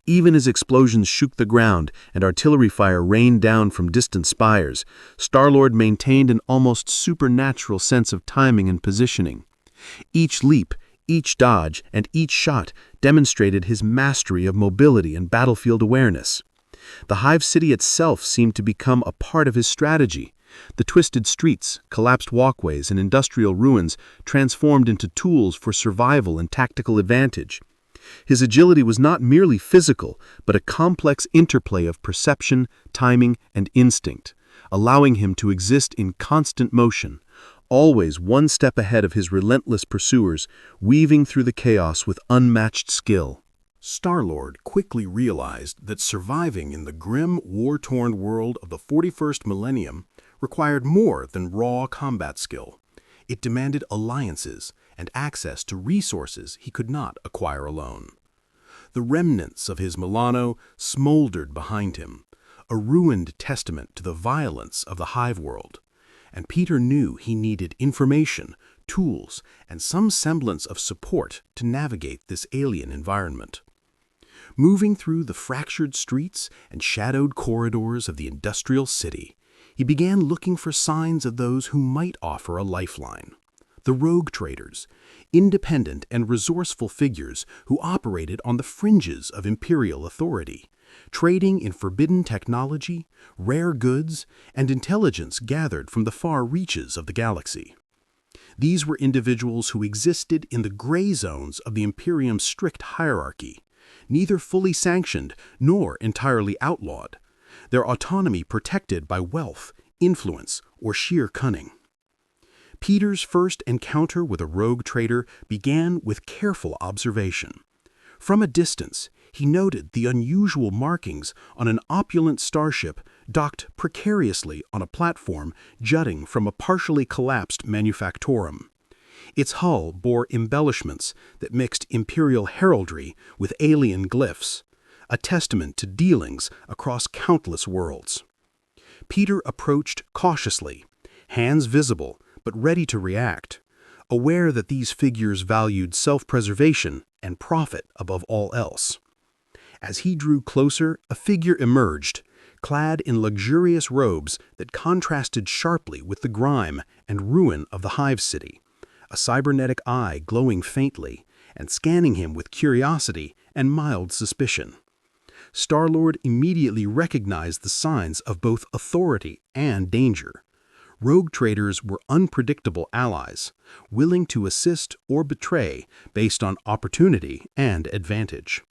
Even as explosions shook the ground and artillery fire rained down from distant spires, Star-Lord maintained an almost supernatural sense of timing and positioning. Each leap, each dodge, and each shot demonstrated his mastery of mobility and battlefield awareness. The Hive city itself seemed to become a part of his strategy. The twisted streets, collapsed walkways, and industrial ruins transformed into tools for survival and tactical advantage. His agility was not merely physical, but a complex interplay of perception, timing, and instinct, allowing him to exist in constant motion, always one step ahead of his relentless pursuers, weaving through the chaos with unmatched skill. Star-Lord quickly realized that surviving in the grim, war-torn world of the 41st Millennium required more than raw combat skill. It demanded alliances and access to resources he could not acquire alone. The remnants of his Milano smoldered behind him, a ruined testament to the violence of the Hive world, and Peter knew he needed information, tools, and some semblance of support to navigate this alien environment. Moving through the fractured streets and shadowed corridors of the industrial city, he began looking for signs of those who might offer a lifeline. The rogue traders, independent and resourceful figures who operated on the fringes of Imperial authority, trading in forbidden technology, rare goods, and intelligence gathered from the far reaches of the galaxy. These were individuals who existed in the gray zones of the Imperium's strict hierarchy, neither fully sanctioned nor entirely outlawed, their autonomy protected by wealth, influence, or sheer cunning. Peter's first encounter with a rogue trader began with careful observation. From a distance, he noted the unusual markings on an opulent starship docked precariously on a platform jutting from a partially collapsed manufactorum. Its hull bore embellishments that mixed Imperial heraldry with alien glyphs, a testament to dealings across countless worlds. Peter approached cautiously, hands visible but ready to react, aware that these figures valued self-preservation and profit above all else. As he drew closer, a figure emerged, clad in luxurious robes that contrasted sharply with the grime and ruin of the Hive city, a cybernetic eye glowing faintly and scanning him with curiosity and mild suspicion. Star-Lord immediately recognized the signs of both authority and danger. Rogue traders were unpredictable allies, willing to assist or betray based on opportunity and advantage.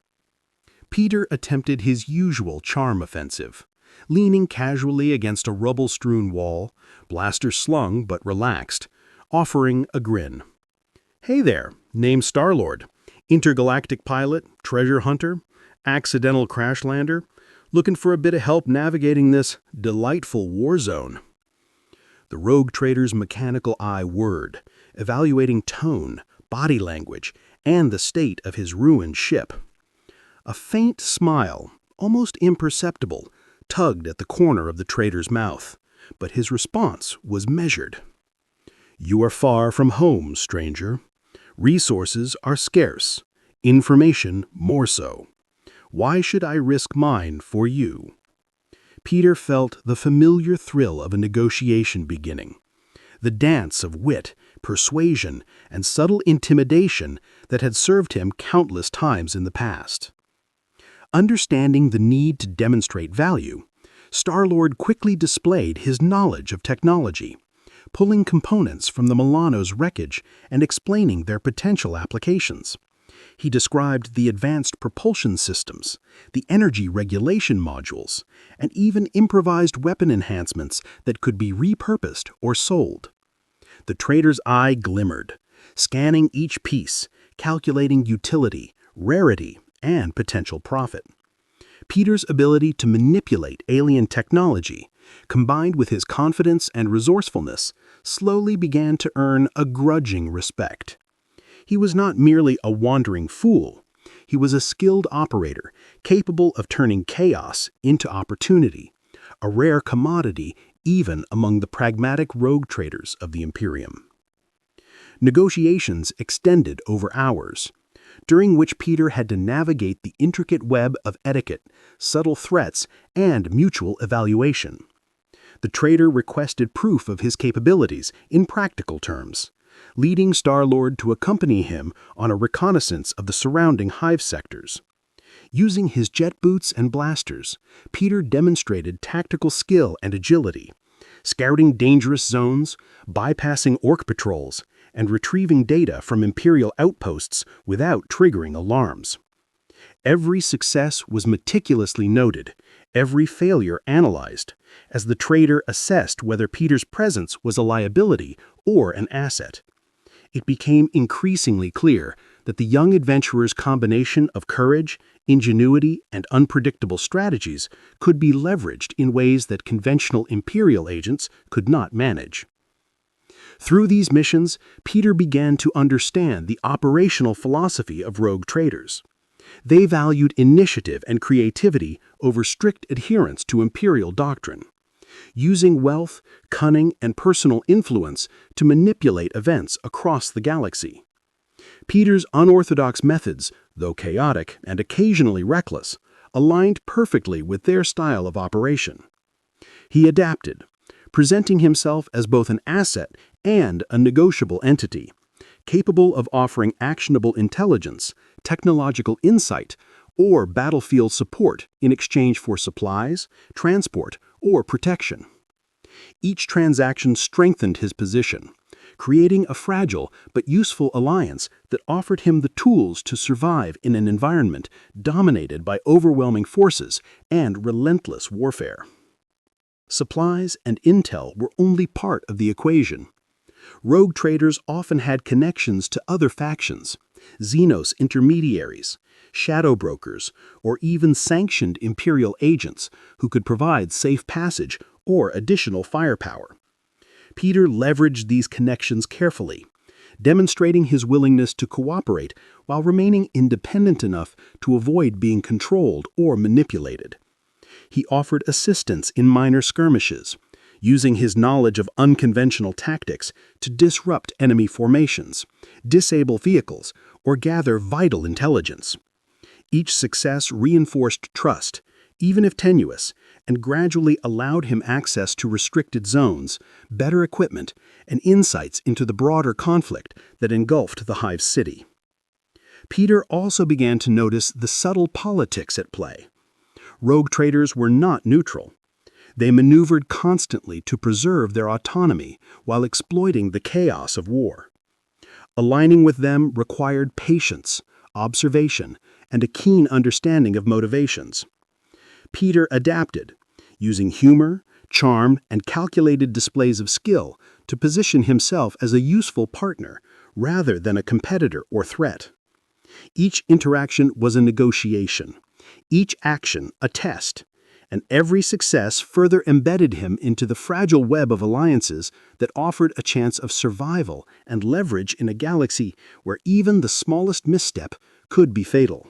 Peter attempted his usual charm offensive, leaning casually against a rubble-strewn wall, blaster slung but relaxed, offering a grin. "Hey there, name's Star-Lord, intergalactic pilot, treasure hunter, accidental crash lander, looking for a bit of help navigating this delightful war zone." The rogue trader's mechanical eye whirred, evaluating tone, body language, and the state of his ruined ship. A faint smile, almost imperceptible, tugged at the corner of the trader's mouth, but his response was measured. "You are far from home, stranger. Resources are scarce, information more so. Why should I risk mine for you?" Peter felt the familiar thrill of a negotiation beginning, the dance of wit, persuasion, and subtle intimidation that had served him countless times in the past. Understanding the need to demonstrate value, Star-Lord quickly displayed his knowledge of technology, pulling components from the Milano's wreckage and explaining their potential applications. He described the advanced propulsion systems, the energy regulation modules, and even improvised weapon enhancements that could be repurposed or sold. The trader's eye glimmered, scanning each piece, calculating utility, rarity, and potential profit. Peter's ability to manipulate alien technology, combined with his confidence and resourcefulness, slowly began to earn a grudging respect. He was not merely a wandering fool. He was a skilled operator, capable of turning chaos into opportunity, a rare commodity even among the pragmatic rogue traders of the Imperium. Negotiations extended over hours, during which Peter had to navigate the intricate web of etiquette, subtle threats, and mutual evaluation. The trader requested proof of his capabilities in practical terms, leading Star-Lord to accompany him on a reconnaissance of the surrounding Hive sectors. Using his jet boots and blasters, Peter demonstrated tactical skill and agility, scouting dangerous zones, bypassing Ork patrols, and retrieving data from Imperial outposts without triggering alarms. Every success was meticulously noted, every failure analyzed, as the trader assessed whether Peter's presence was a liability or an asset. It became increasingly clear that the young adventurer's combination of courage, ingenuity, and unpredictable strategies could be leveraged in ways that conventional Imperial agents could not manage. Through these missions, Peter began to understand the operational philosophy of rogue traders. They valued initiative and creativity over strict adherence to Imperial doctrine, using wealth, cunning, and personal influence to manipulate events across the galaxy. Peter's unorthodox methods, though chaotic and occasionally reckless, aligned perfectly with their style of operation. He adapted, presenting himself as both an asset and a negotiable entity, capable of offering actionable intelligence, technological insight, or battlefield support in exchange for supplies, transport, or protection. Each transaction strengthened his position, creating a fragile but useful alliance that offered him the tools to survive in an environment dominated by overwhelming forces and relentless warfare. Supplies and intel were only part of the equation. Rogue traders often had connections to other factions, Xenos intermediaries, shadow brokers, or even sanctioned Imperial agents who could provide safe passage or additional firepower. Peter leveraged these connections carefully, demonstrating his willingness to cooperate while remaining independent enough to avoid being controlled or manipulated. He offered assistance in minor skirmishes, using his knowledge of unconventional tactics to disrupt enemy formations, disable vehicles, or gather vital intelligence. Each success reinforced trust, even if tenuous, and gradually allowed him access to restricted zones, better equipment, and insights into the broader conflict that engulfed the Hive city. Peter also began to notice the subtle politics at play. Rogue traders were not neutral. They maneuvered constantly to preserve their autonomy while exploiting the chaos of war. Aligning with them required patience, observation, and a keen understanding of motivations. Peter adapted, using humor, charm, and calculated displays of skill to position himself as a useful partner rather than a competitor or threat. Each interaction was a negotiation, each action a test, and every success further embedded him into the fragile web of alliances that offered a chance of survival and leverage in a galaxy where even the smallest misstep could be fatal.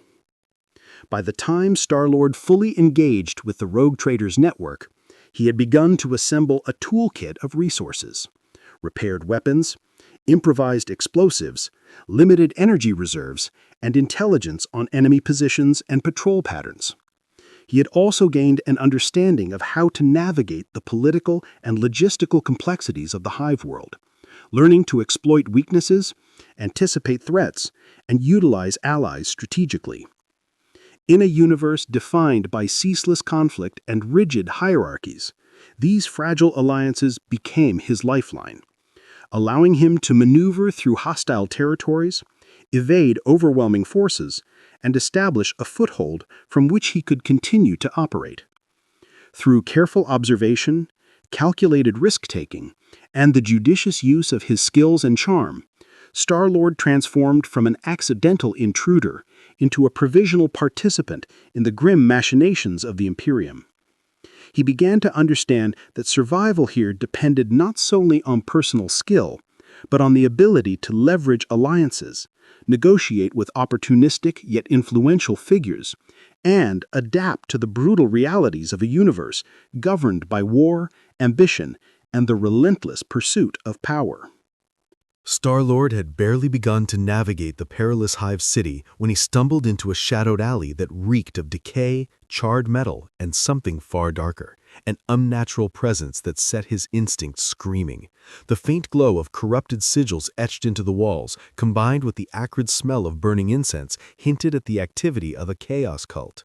By the time Star-Lord fully engaged with the Rogue Traders network, he had begun to assemble a toolkit of resources: repaired weapons, improvised explosives, limited energy reserves, and intelligence on enemy positions and patrol patterns. He had also gained an understanding of how to navigate the political and logistical complexities of the Hive world, learning to exploit weaknesses, anticipate threats, and utilize allies strategically. In a universe defined by ceaseless conflict and rigid hierarchies, these fragile alliances became his lifeline, allowing him to maneuver through hostile territories, evade overwhelming forces, and establish a foothold from which he could continue to operate. Through careful observation, calculated risk-taking, and the judicious use of his skills and charm, Star-Lord transformed from an accidental intruder into a provisional participant in the grim machinations of the Imperium. He began to understand that survival here depended not solely on personal skill, but on the ability to leverage alliances, negotiate with opportunistic yet influential figures, and adapt to the brutal realities of a universe governed by war, ambition, and the relentless pursuit of power. Star-Lord had barely begun to navigate the perilous Hive city when he stumbled into a shadowed alley that reeked of decay, charred metal, and something far darker, an unnatural presence that set his instincts screaming. The faint glow of corrupted sigils etched into the walls, combined with the acrid smell of burning incense, hinted at the activity of a chaos cult.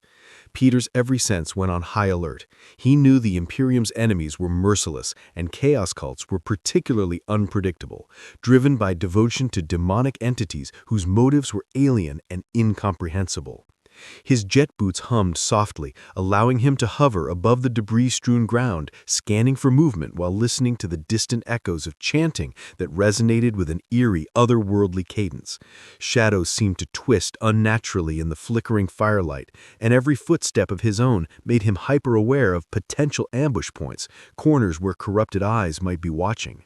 Peter's every sense went on high alert. He knew the Imperium's enemies were merciless, and chaos cults were particularly unpredictable, driven by devotion to demonic entities whose motives were alien and incomprehensible. His jet boots hummed softly, allowing him to hover above the debris-strewn ground, scanning for movement while listening to the distant echoes of chanting that resonated with an eerie, otherworldly cadence. Shadows seemed to twist unnaturally in the flickering firelight, and every footstep of his own made him hyper-aware of potential ambush points, corners where corrupted eyes might be watching.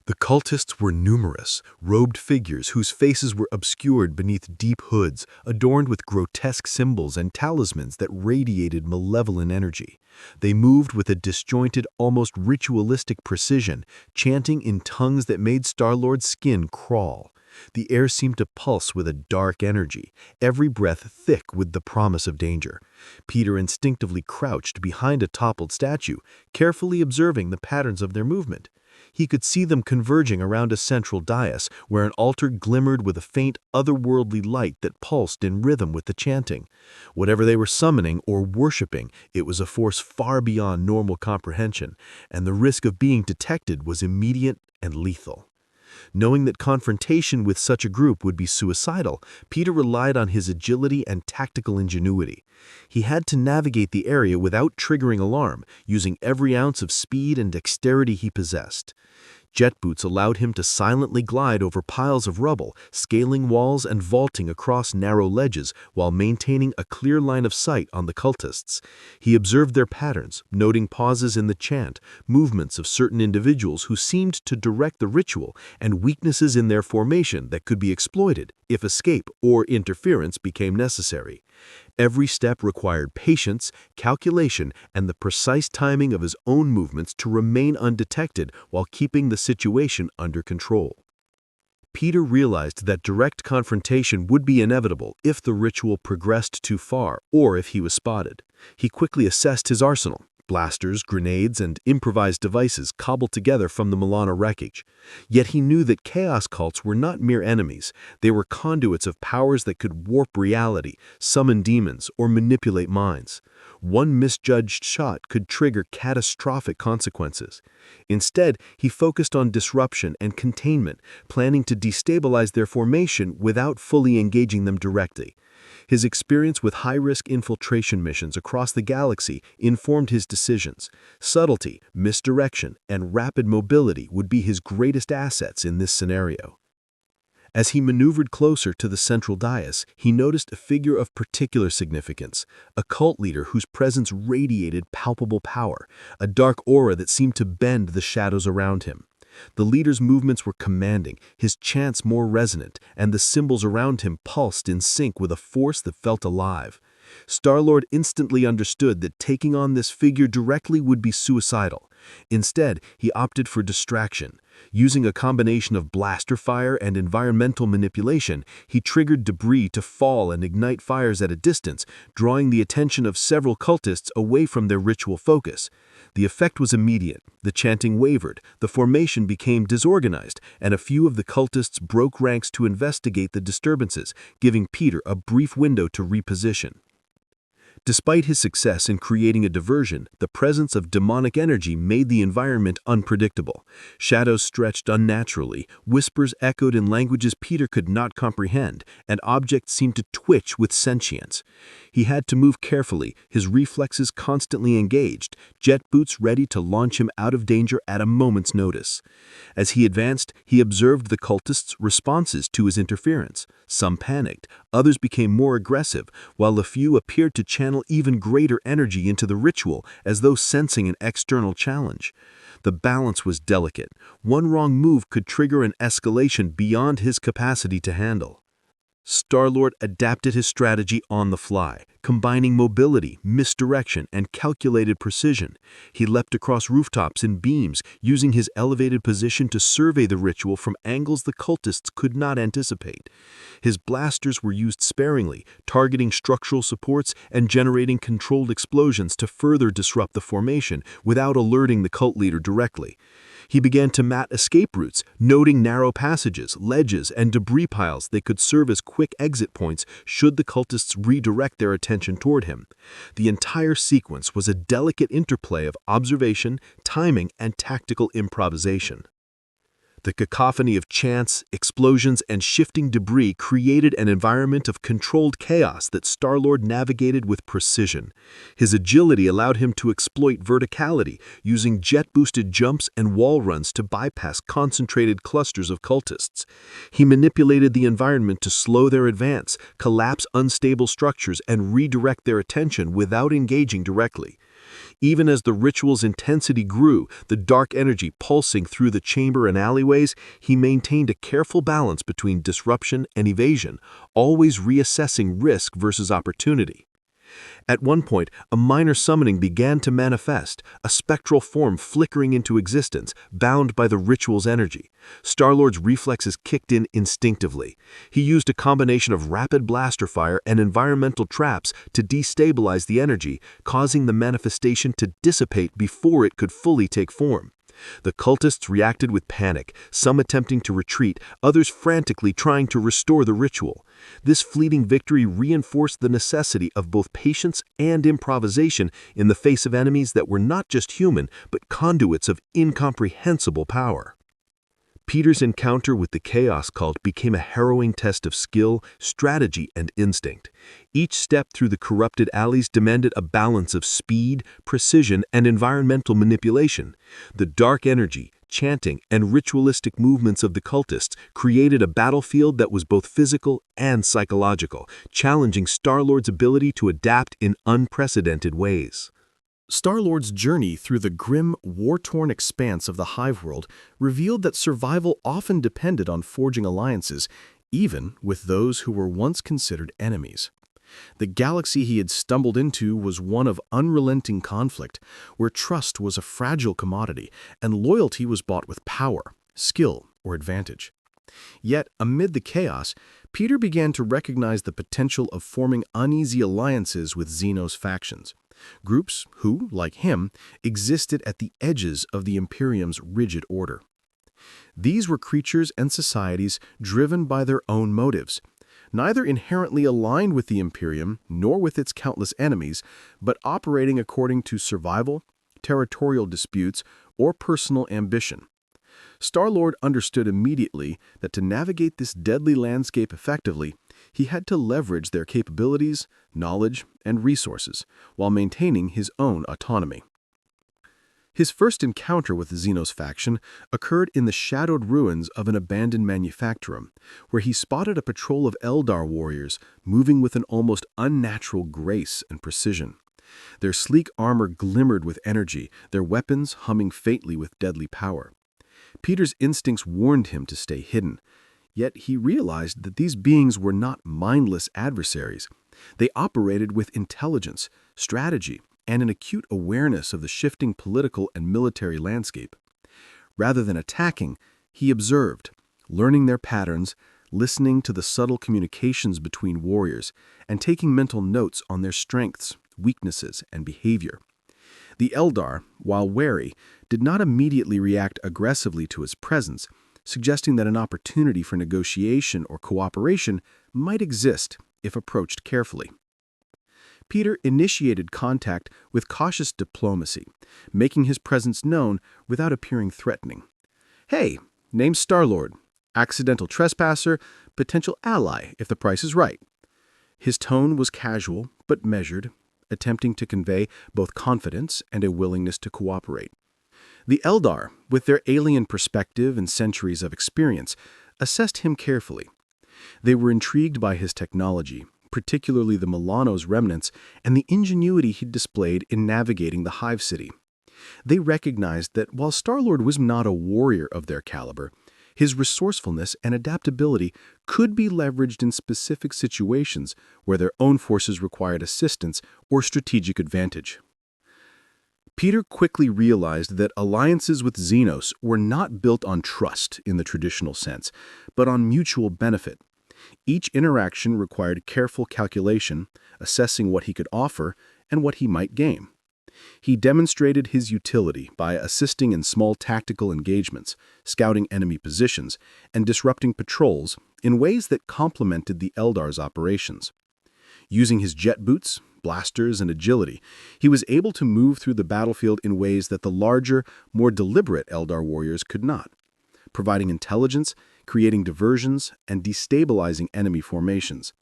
The cultists were numerous, robed figures whose faces were obscured beneath deep hoods, adorned with grotesque symbols and talismans that radiated malevolent energy. They moved with a disjointed, almost ritualistic precision, chanting in tongues that made Star-Lord's skin crawl. The air seemed to pulse with a dark energy, every breath thick with the promise of danger. Peter instinctively crouched behind a toppled statue, carefully observing the patterns of their movement. He could see them converging around a central dais where an altar glimmered with a faint, otherworldly light that pulsed in rhythm with the chanting. Whatever they were summoning or worshipping, it was a force far beyond normal comprehension, and the risk of being detected was immediate and lethal. Knowing that confrontation with such a group would be suicidal, Peter relied on his agility and tactical ingenuity. He had to navigate the area without triggering alarm, using every ounce of speed and dexterity he possessed. Jet boots allowed him to silently glide over piles of rubble, scaling walls and vaulting across narrow ledges while maintaining a clear line of sight on the cultists. He observed their patterns, noting pauses in the chant, movements of certain individuals who seemed to direct the ritual, and weaknesses in their formation that could be exploited if escape or interference became necessary. Every step required patience, calculation, and the precise timing of his own movements to remain undetected while keeping the situation under control. Peter realized that direct confrontation would be inevitable if the ritual progressed too far or if he was spotted. He quickly assessed his arsenal. Blasters, grenades, and improvised devices cobbled together from the Milano wreckage. Yet he knew that chaos cults were not mere enemies. They were conduits of powers that could warp reality, summon demons, or manipulate minds. One misjudged shot could trigger catastrophic consequences. Instead, he focused on disruption and containment, planning to destabilize their formation without fully engaging them directly. His experience with high-risk infiltration missions across the galaxy informed his decisions. Subtlety, misdirection, and rapid mobility would be his greatest assets in this scenario. As he maneuvered closer to the central dais, he noticed a figure of particular significance, a cult leader whose presence radiated palpable power, a dark aura that seemed to bend the shadows around him. The leader's movements were commanding, his chants more resonant, and the symbols around him pulsed in sync with a force that felt alive. Star-Lord instantly understood that taking on this figure directly would be suicidal. Instead, he opted for distraction. Using a combination of blaster fire and environmental manipulation, he triggered debris to fall and ignite fires at a distance, drawing the attention of several cultists away from their ritual focus. The effect was immediate. The chanting wavered, the formation became disorganized, and a few of the cultists broke ranks to investigate the disturbances, giving Peter a brief window to reposition. Despite his success in creating a diversion, the presence of demonic energy made the environment unpredictable. Shadows stretched unnaturally, whispers echoed in languages Peter could not comprehend, and objects seemed to twitch with sentience. He had to move carefully, his reflexes constantly engaged, jet boots ready to launch him out of danger at a moment's notice. As he advanced, he observed the cultists' responses to his interference. Some panicked, others became more aggressive, while a few appeared to channel even greater energy into the ritual as though sensing an external challenge. The balance was delicate. One wrong move could trigger an escalation beyond his capacity to handle. Star-Lord adapted his strategy on the fly, combining mobility, misdirection, and calculated precision. He leapt across rooftops and beams, using his elevated position to survey the ritual from angles the cultists could not anticipate. His blasters were used sparingly, targeting structural supports and generating controlled explosions to further disrupt the formation without alerting the cult leader directly. He began to map escape routes, noting narrow passages, ledges, and debris piles that could serve as quick exit points should the cultists redirect their attention toward him. The entire sequence was a delicate interplay of observation, timing, and tactical improvisation. The cacophony of chants, explosions, and shifting debris created an environment of controlled chaos that Star-Lord navigated with precision. His agility allowed him to exploit verticality, using jet-boosted jumps and wall runs to bypass concentrated clusters of cultists. He manipulated the environment to slow their advance, collapse unstable structures, and redirect their attention without engaging directly. Even as the ritual's intensity grew, the dark energy pulsing through the chamber and alleyways, he maintained a careful balance between disruption and evasion, always reassessing risk versus opportunity. At one point, a minor summoning began to manifest, a spectral form flickering into existence, bound by the ritual's energy. Star-Lord's reflexes kicked in instinctively. He used a combination of rapid blaster fire and environmental traps to destabilize the energy, causing the manifestation to dissipate before it could fully take form. The cultists reacted with panic, some attempting to retreat, others frantically trying to restore the ritual. This fleeting victory reinforced the necessity of both patience and improvisation in the face of enemies that were not just human, but conduits of incomprehensible power. Peter's encounter with the Chaos Cult became a harrowing test of skill, strategy, and instinct. Each step through the corrupted alleys demanded a balance of speed, precision, and environmental manipulation. The dark energy, chanting, and ritualistic movements of the cultists created a battlefield that was both physical and psychological, challenging Star-Lord's ability to adapt in unprecedented ways. Star-Lord's journey through the grim, war-torn expanse of the Hive world revealed that survival often depended on forging alliances, even with those who were once considered enemies. The galaxy he had stumbled into was one of unrelenting conflict, where trust was a fragile commodity and loyalty was bought with power, skill, or advantage. Yet, amid the chaos, Peter began to recognize the potential of forming uneasy alliances with Xenos factions. Groups who, like him, existed at the edges of the Imperium's rigid order. These were creatures and societies driven by their own motives, neither inherently aligned with the Imperium nor with its countless enemies, but operating according to survival, territorial disputes, or personal ambition. Star-Lord understood immediately that to navigate this deadly landscape effectively, he had to leverage their capabilities, knowledge, and resources, while maintaining his own autonomy. His first encounter with the Xenos faction occurred in the shadowed ruins of an abandoned manufactorum, where he spotted a patrol of Eldar warriors moving with an almost unnatural grace and precision. Their sleek armor glimmered with energy, their weapons humming faintly with deadly power. Peter's instincts warned him to stay hidden, yet he realized that these beings were not mindless adversaries. They operated with intelligence, strategy, and an acute awareness of the shifting political and military landscape. Rather than attacking, he observed, learning their patterns, listening to the subtle communications between warriors, and taking mental notes on their strengths, weaknesses, and behavior. The Eldar, while wary, did not immediately react aggressively to his presence, suggesting that an opportunity for negotiation or cooperation might exist if approached carefully. Peter initiated contact with cautious diplomacy, making his presence known without appearing threatening. "Hey, name's Star-Lord. Accidental trespasser, potential ally if the price is right." His tone was casual but measured, attempting to convey both confidence and a willingness to cooperate. The Eldar, with their alien perspective and centuries of experience, assessed him carefully. They were intrigued by his technology, particularly the Milano's remnants, and the ingenuity he displayed in navigating the Hive city. They recognized that while Star-Lord was not a warrior of their caliber, His resourcefulness and adaptability could be leveraged in specific situations where their own forces required assistance or strategic advantage. Peter quickly realized that alliances with Xenos were not built on trust in the traditional sense, but on mutual benefit. Each interaction required careful calculation, assessing what he could offer and what he might gain. He demonstrated his utility by assisting in small tactical engagements, scouting enemy positions, and disrupting patrols in ways that complemented the Eldar's operations. Using his jet boots, blasters, and agility, he was able to move through the battlefield in ways that the larger, more deliberate Eldar warriors could not, providing intelligence, creating diversions, and destabilizing enemy formations.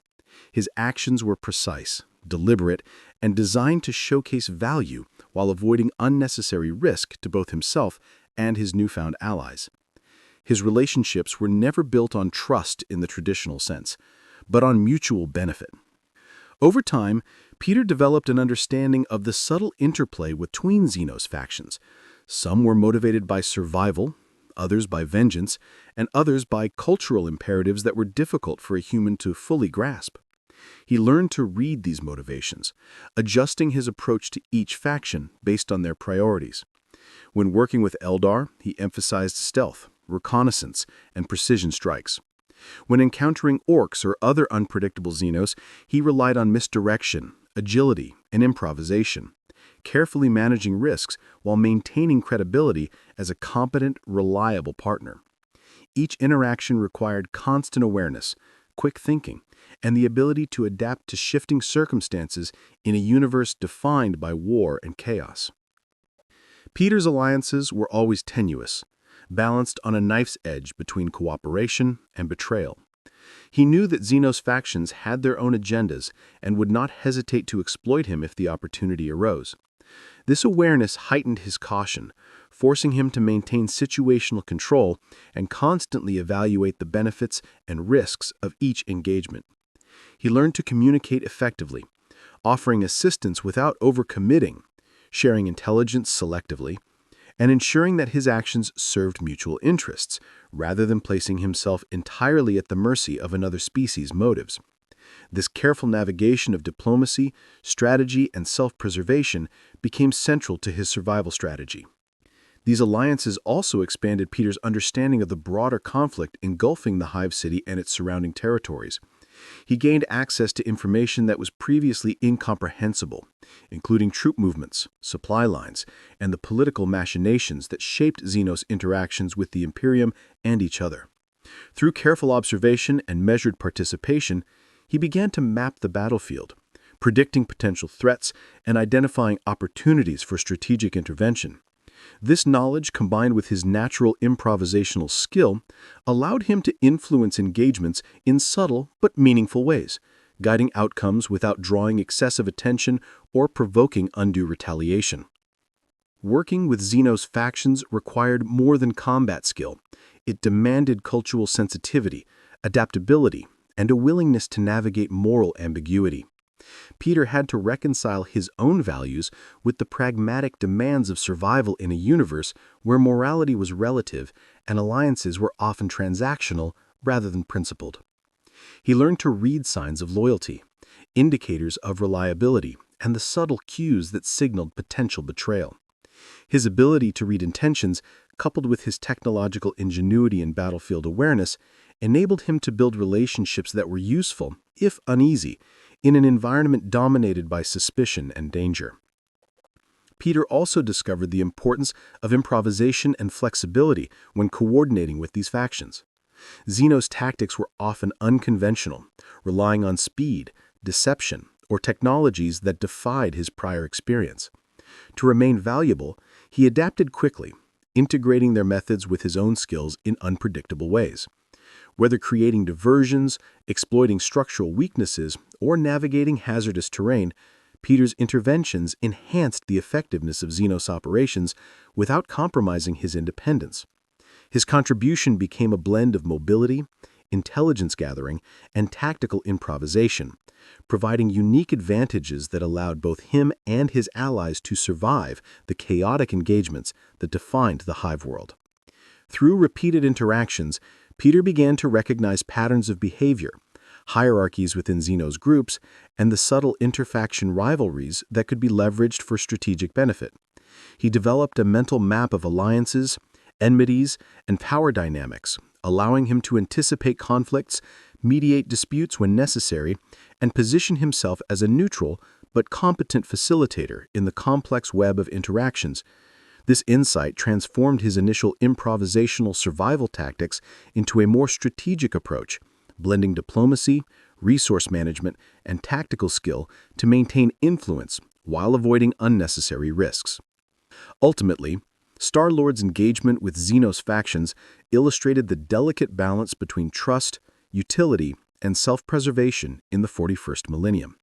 His actions were precise, deliberate, and designed to showcase value while avoiding unnecessary risk to both himself and his newfound allies. His relationships were never built on trust in the traditional sense, but on mutual benefit. Over time, Peter developed an understanding of the subtle interplay between Xenos factions. Some were motivated by survival, others by vengeance, and others by cultural imperatives that were difficult for a human to fully grasp. He learned to read these motivations, adjusting his approach to each faction based on their priorities. When working with Eldar, he emphasized stealth, reconnaissance, and precision strikes. When encountering Orks or other unpredictable Xenos, he relied on misdirection, agility, and improvisation, carefully managing risks while maintaining credibility as a competent, reliable partner. Each interaction required constant awareness, quick thinking, and the ability to adapt to shifting circumstances in a universe defined by war and chaos. Peter's alliances were always tenuous, balanced on a knife's edge between cooperation and betrayal. He knew that Xenos factions had their own agendas and would not hesitate to exploit him if the opportunity arose. This awareness heightened his caution, forcing him to maintain situational control and constantly evaluate the benefits and risks of each engagement. He learned to communicate effectively, offering assistance without overcommitting, sharing intelligence selectively, and ensuring that his actions served mutual interests, rather than placing himself entirely at the mercy of another species' motives. This careful navigation of diplomacy, strategy, and self-preservation became central to his survival strategy. These alliances also expanded Peter's understanding of the broader conflict engulfing the Hive city and its surrounding territories. He gained access to information that was previously incomprehensible, including troop movements, supply lines, and the political machinations that shaped Xenos' interactions with the Imperium and each other. Through careful observation and measured participation, he began to map the battlefield, predicting potential threats and identifying opportunities for strategic intervention. This knowledge, combined with his natural improvisational skill, allowed him to influence engagements in subtle but meaningful ways, guiding outcomes without drawing excessive attention or provoking undue retaliation. Working with Xenos factions required more than combat skill. It demanded cultural sensitivity, adaptability, and a willingness to navigate moral ambiguity. Peter had to reconcile his own values with the pragmatic demands of survival in a universe where morality was relative and alliances were often transactional rather than principled. He learned to read signs of loyalty, indicators of reliability, and the subtle cues that signaled potential betrayal. His ability to read intentions, coupled with his technological ingenuity and battlefield awareness, enabled him to build relationships that were useful, if uneasy, in an environment dominated by suspicion and danger. Peter also discovered the importance of improvisation and flexibility when coordinating with these factions. Xenos' tactics were often unconventional, relying on speed, deception, or technologies that defied his prior experience. To remain valuable, he adapted quickly, integrating their methods with his own skills in unpredictable ways. Whether creating diversions, exploiting structural weaknesses, or navigating hazardous terrain, Peter's interventions enhanced the effectiveness of Xenos operations without compromising his independence. His contribution became a blend of mobility, intelligence gathering, and tactical improvisation, providing unique advantages that allowed both him and his allies to survive the chaotic engagements that defined the Hive world. Through repeated interactions, Peter began to recognize patterns of behavior, hierarchies within Xenos groups, and the subtle interfaction rivalries that could be leveraged for strategic benefit. He developed a mental map of alliances, enmities, and power dynamics, allowing him to anticipate conflicts, mediate disputes when necessary, and position himself as a neutral but competent facilitator in the complex web of interactions. This insight transformed his initial improvisational survival tactics into a more strategic approach, blending diplomacy, resource management, and tactical skill to maintain influence while avoiding unnecessary risks. Ultimately, Star-Lord's engagement with Xenos factions illustrated the delicate balance between trust, utility, and self-preservation in the 41st millennium.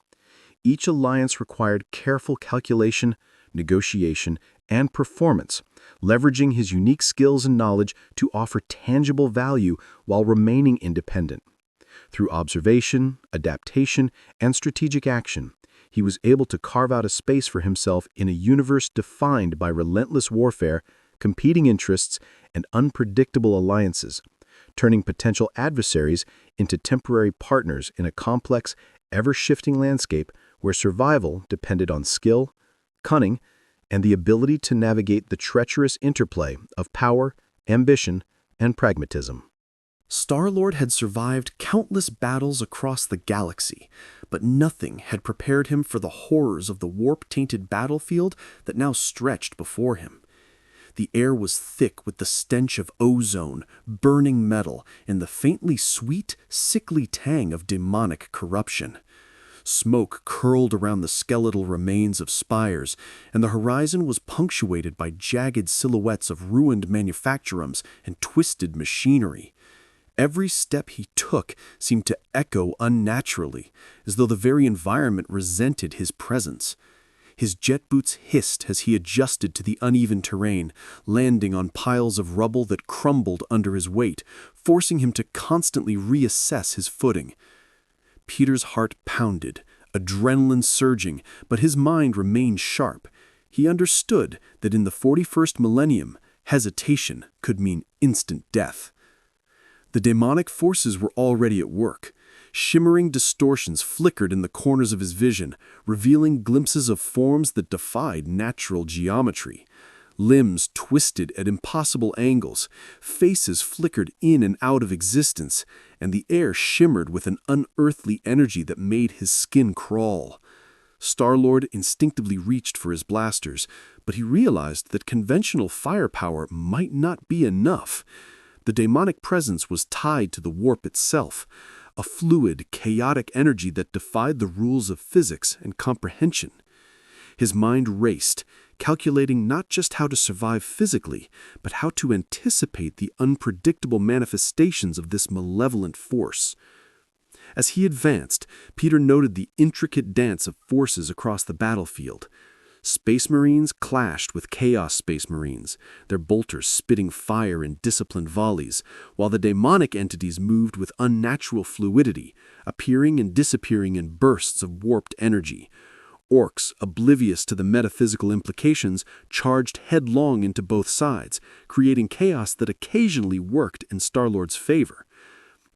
Each alliance required careful calculation, negotiation, and performance, leveraging his unique skills and knowledge to offer tangible value while remaining independent. Through observation, adaptation, and strategic action, he was able to carve out a space for himself in a universe defined by relentless warfare, competing interests, and unpredictable alliances, turning potential adversaries into temporary partners in a complex, ever-shifting landscape where survival depended on skill, cunning, and the ability to navigate the treacherous interplay of power, ambition, and pragmatism. Star-Lord had survived countless battles across the galaxy, but nothing had prepared him for the horrors of the warp-tainted battlefield that now stretched before him. The air was thick with the stench of ozone, burning metal, and the faintly sweet, sickly tang of demonic corruption. Smoke curled around the skeletal remains of spires, and the horizon was punctuated by jagged silhouettes of ruined manufactorums and twisted machinery. Every step he took seemed to echo unnaturally, as though the very environment resented his presence. His jet boots hissed as he adjusted to the uneven terrain, landing on piles of rubble that crumbled under his weight, forcing him to constantly reassess his footing. Peter's heart pounded, adrenaline surging, but his mind remained sharp. He understood that in the 41st millennium, hesitation could mean instant death. The demonic forces were already at work. Shimmering distortions flickered in the corners of his vision, revealing glimpses of forms that defied natural geometry. Limbs twisted at impossible angles, faces flickered in and out of existence, and the air shimmered with an unearthly energy that made his skin crawl. Star-Lord instinctively reached for his blasters, but he realized that conventional firepower might not be enough. The demonic presence was tied to the warp itself, a fluid, chaotic energy that defied the rules of physics and comprehension. His mind raced, calculating not just how to survive physically, but how to anticipate the unpredictable manifestations of this malevolent force. As he advanced, Peter noted the intricate dance of forces across the battlefield. Space Marines clashed with Chaos Space Marines, their bolters spitting fire in disciplined volleys, while the demonic entities moved with unnatural fluidity, appearing and disappearing in bursts of warped energy. Orks, oblivious to the metaphysical implications, charged headlong into both sides, creating chaos that occasionally worked in Star-Lord's favor.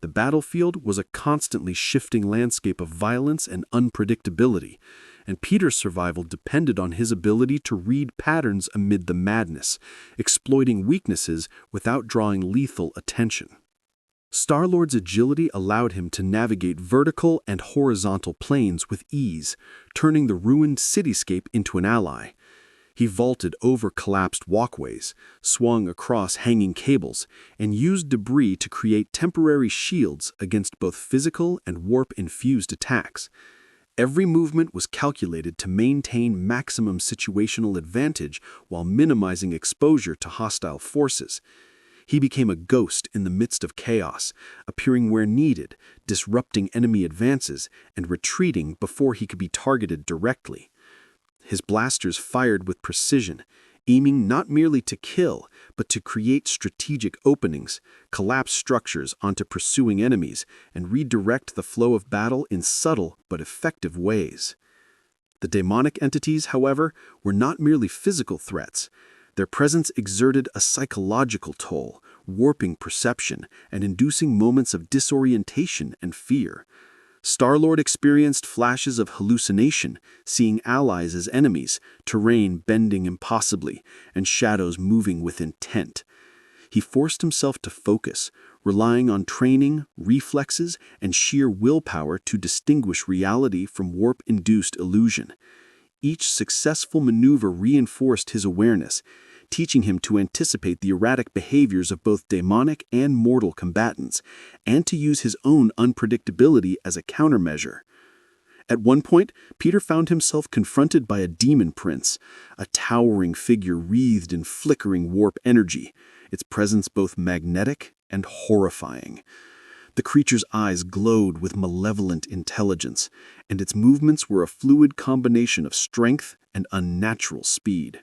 The battlefield was a constantly shifting landscape of violence and unpredictability, and Peter's survival depended on his ability to read patterns amid the madness, exploiting weaknesses without drawing lethal attention. Star-Lord's agility allowed him to navigate vertical and horizontal planes with ease, turning the ruined cityscape into an ally. He vaulted over collapsed walkways, swung across hanging cables, and used debris to create temporary shields against both physical and warp-infused attacks. Every movement was calculated to maintain maximum situational advantage while minimizing exposure to hostile forces. He became a ghost in the midst of chaos, appearing where needed, disrupting enemy advances, and retreating before he could be targeted directly. His blasters fired with precision, aiming not merely to kill, but to create strategic openings, collapse structures onto pursuing enemies, and redirect the flow of battle in subtle but effective ways. The demonic entities, however, were not merely physical threats. Their presence exerted a psychological toll, warping perception and inducing moments of disorientation and fear. Star-Lord experienced flashes of hallucination, seeing allies as enemies, terrain bending impossibly, and shadows moving with intent. He forced himself to focus, relying on training, reflexes, and sheer willpower to distinguish reality from warp-induced illusion. Each successful maneuver reinforced his awareness, teaching him to anticipate the erratic behaviors of both demonic and mortal combatants, and to use his own unpredictability as a countermeasure. At one point, Peter found himself confronted by a demon prince, a towering figure wreathed in flickering warp energy, its presence both magnetic and horrifying. The creature's eyes glowed with malevolent intelligence, and its movements were a fluid combination of strength and unnatural speed.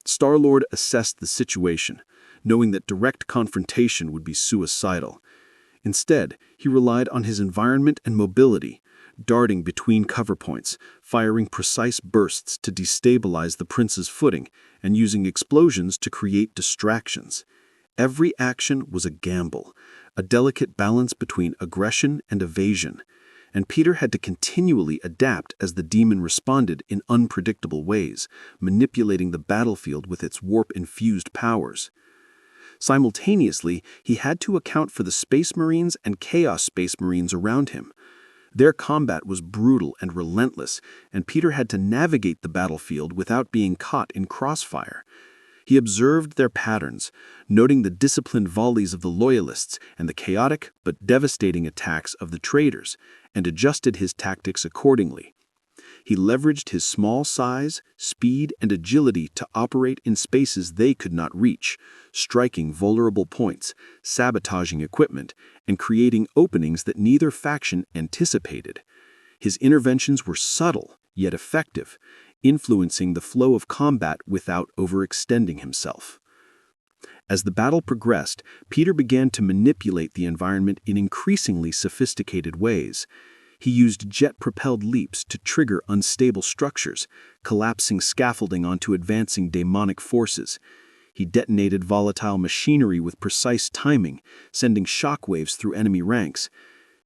Star-Lord assessed the situation, knowing that direct confrontation would be suicidal. Instead, he relied on his environment and mobility, darting between cover points, firing precise bursts to destabilize the prince's footing, and using explosions to create distractions. Every action was a gamble, a delicate balance between aggression and evasion, and Peter had to continually adapt as the demon responded in unpredictable ways, manipulating the battlefield with its warp-infused powers. Simultaneously, he had to account for the Space Marines and Chaos Space Marines around him. Their combat was brutal and relentless, and Peter had to navigate the battlefield without being caught in crossfire. He observed their patterns, noting the disciplined volleys of the Loyalists and the chaotic but devastating attacks of the traitors, and adjusted his tactics accordingly. He leveraged his small size, speed, and agility to operate in spaces they could not reach, striking vulnerable points, sabotaging equipment, and creating openings that neither faction anticipated. His interventions were subtle, yet effective, influencing the flow of combat without overextending himself. As the battle progressed, Peter began to manipulate the environment in increasingly sophisticated ways. He used jet-propelled leaps to trigger unstable structures, collapsing scaffolding onto advancing demonic forces. He detonated volatile machinery with precise timing, sending shockwaves through enemy ranks.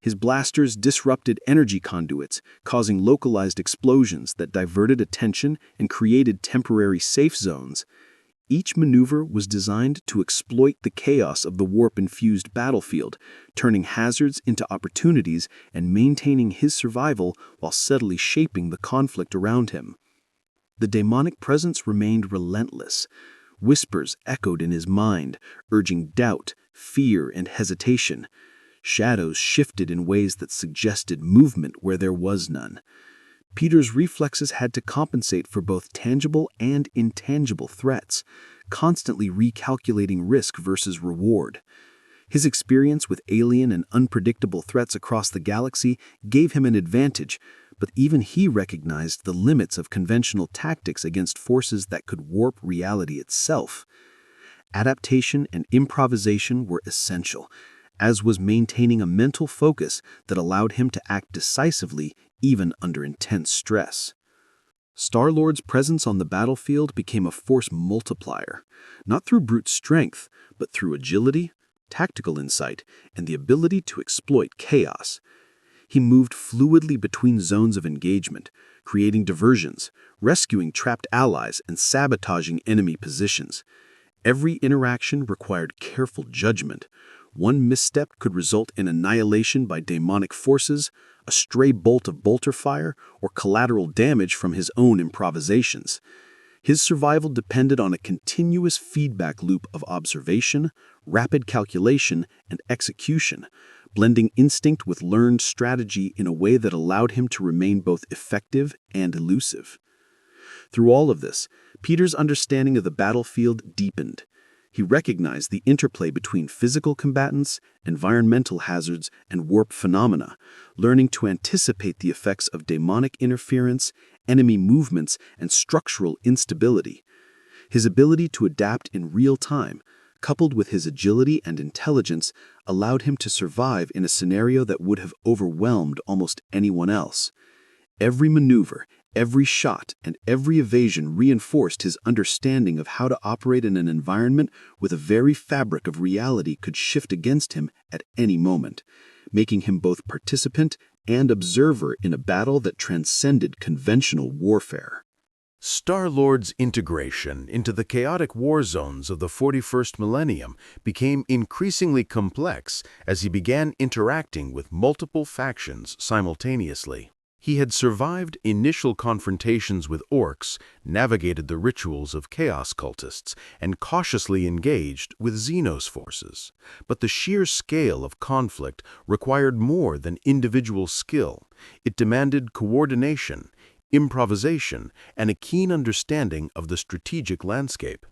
His blasters disrupted energy conduits, causing localized explosions that diverted attention and created temporary safe zones. Each maneuver was designed to exploit the chaos of the warp-infused battlefield, turning hazards into opportunities and maintaining his survival while subtly shaping the conflict around him. The demonic presence remained relentless. Whispers echoed in his mind, urging doubt, fear, and hesitation. Shadows shifted in ways that suggested movement where there was none. Peter's reflexes had to compensate for both tangible and intangible threats, constantly recalculating risk versus reward. His experience with alien and unpredictable threats across the galaxy gave him an advantage, but even he recognized the limits of conventional tactics against forces that could warp reality itself. Adaptation and improvisation were essential, as was maintaining a mental focus that allowed him to act decisively even under intense stress. Star-Lord's presence on the battlefield became a force multiplier, not through brute strength, but through agility, tactical insight, and the ability to exploit chaos. He moved fluidly between zones of engagement, creating diversions, rescuing trapped allies, and sabotaging enemy positions. Every interaction required careful judgment. One misstep could result in annihilation by demonic forces, a stray bolt of bolter fire, or collateral damage from his own improvisations. His survival depended on a continuous feedback loop of observation, rapid calculation, and execution, blending instinct with learned strategy in a way that allowed him to remain both effective and elusive. Through all of this, Peter's understanding of the battlefield deepened. He recognized the interplay between physical combatants, environmental hazards, and warp phenomena, learning to anticipate the effects of demonic interference, enemy movements, and structural instability. His ability to adapt in real time, coupled with his agility and intelligence, allowed him to survive in a scenario that would have overwhelmed almost anyone else. Every maneuver, Every shot and every evasion reinforced his understanding of how to operate in an environment where the very fabric of reality could shift against him at any moment, making him both participant and observer in a battle that transcended conventional warfare. Star-Lord's integration into the chaotic war zones of the 41st millennium became increasingly complex as he began interacting with multiple factions simultaneously. He had survived initial confrontations with Orks, navigated the rituals of chaos cultists, and cautiously engaged with Xenos forces. But the sheer scale of conflict required more than individual skill. It demanded coordination, improvisation, and a keen understanding of the strategic landscape.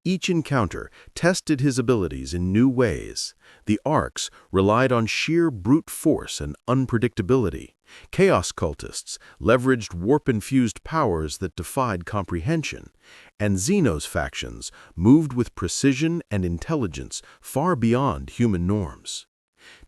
Each encounter tested his abilities in new ways. The Orks relied on sheer brute force and unpredictability. Chaos cultists leveraged warp-infused powers that defied comprehension. And Xenos factions moved with precision and intelligence far beyond human norms.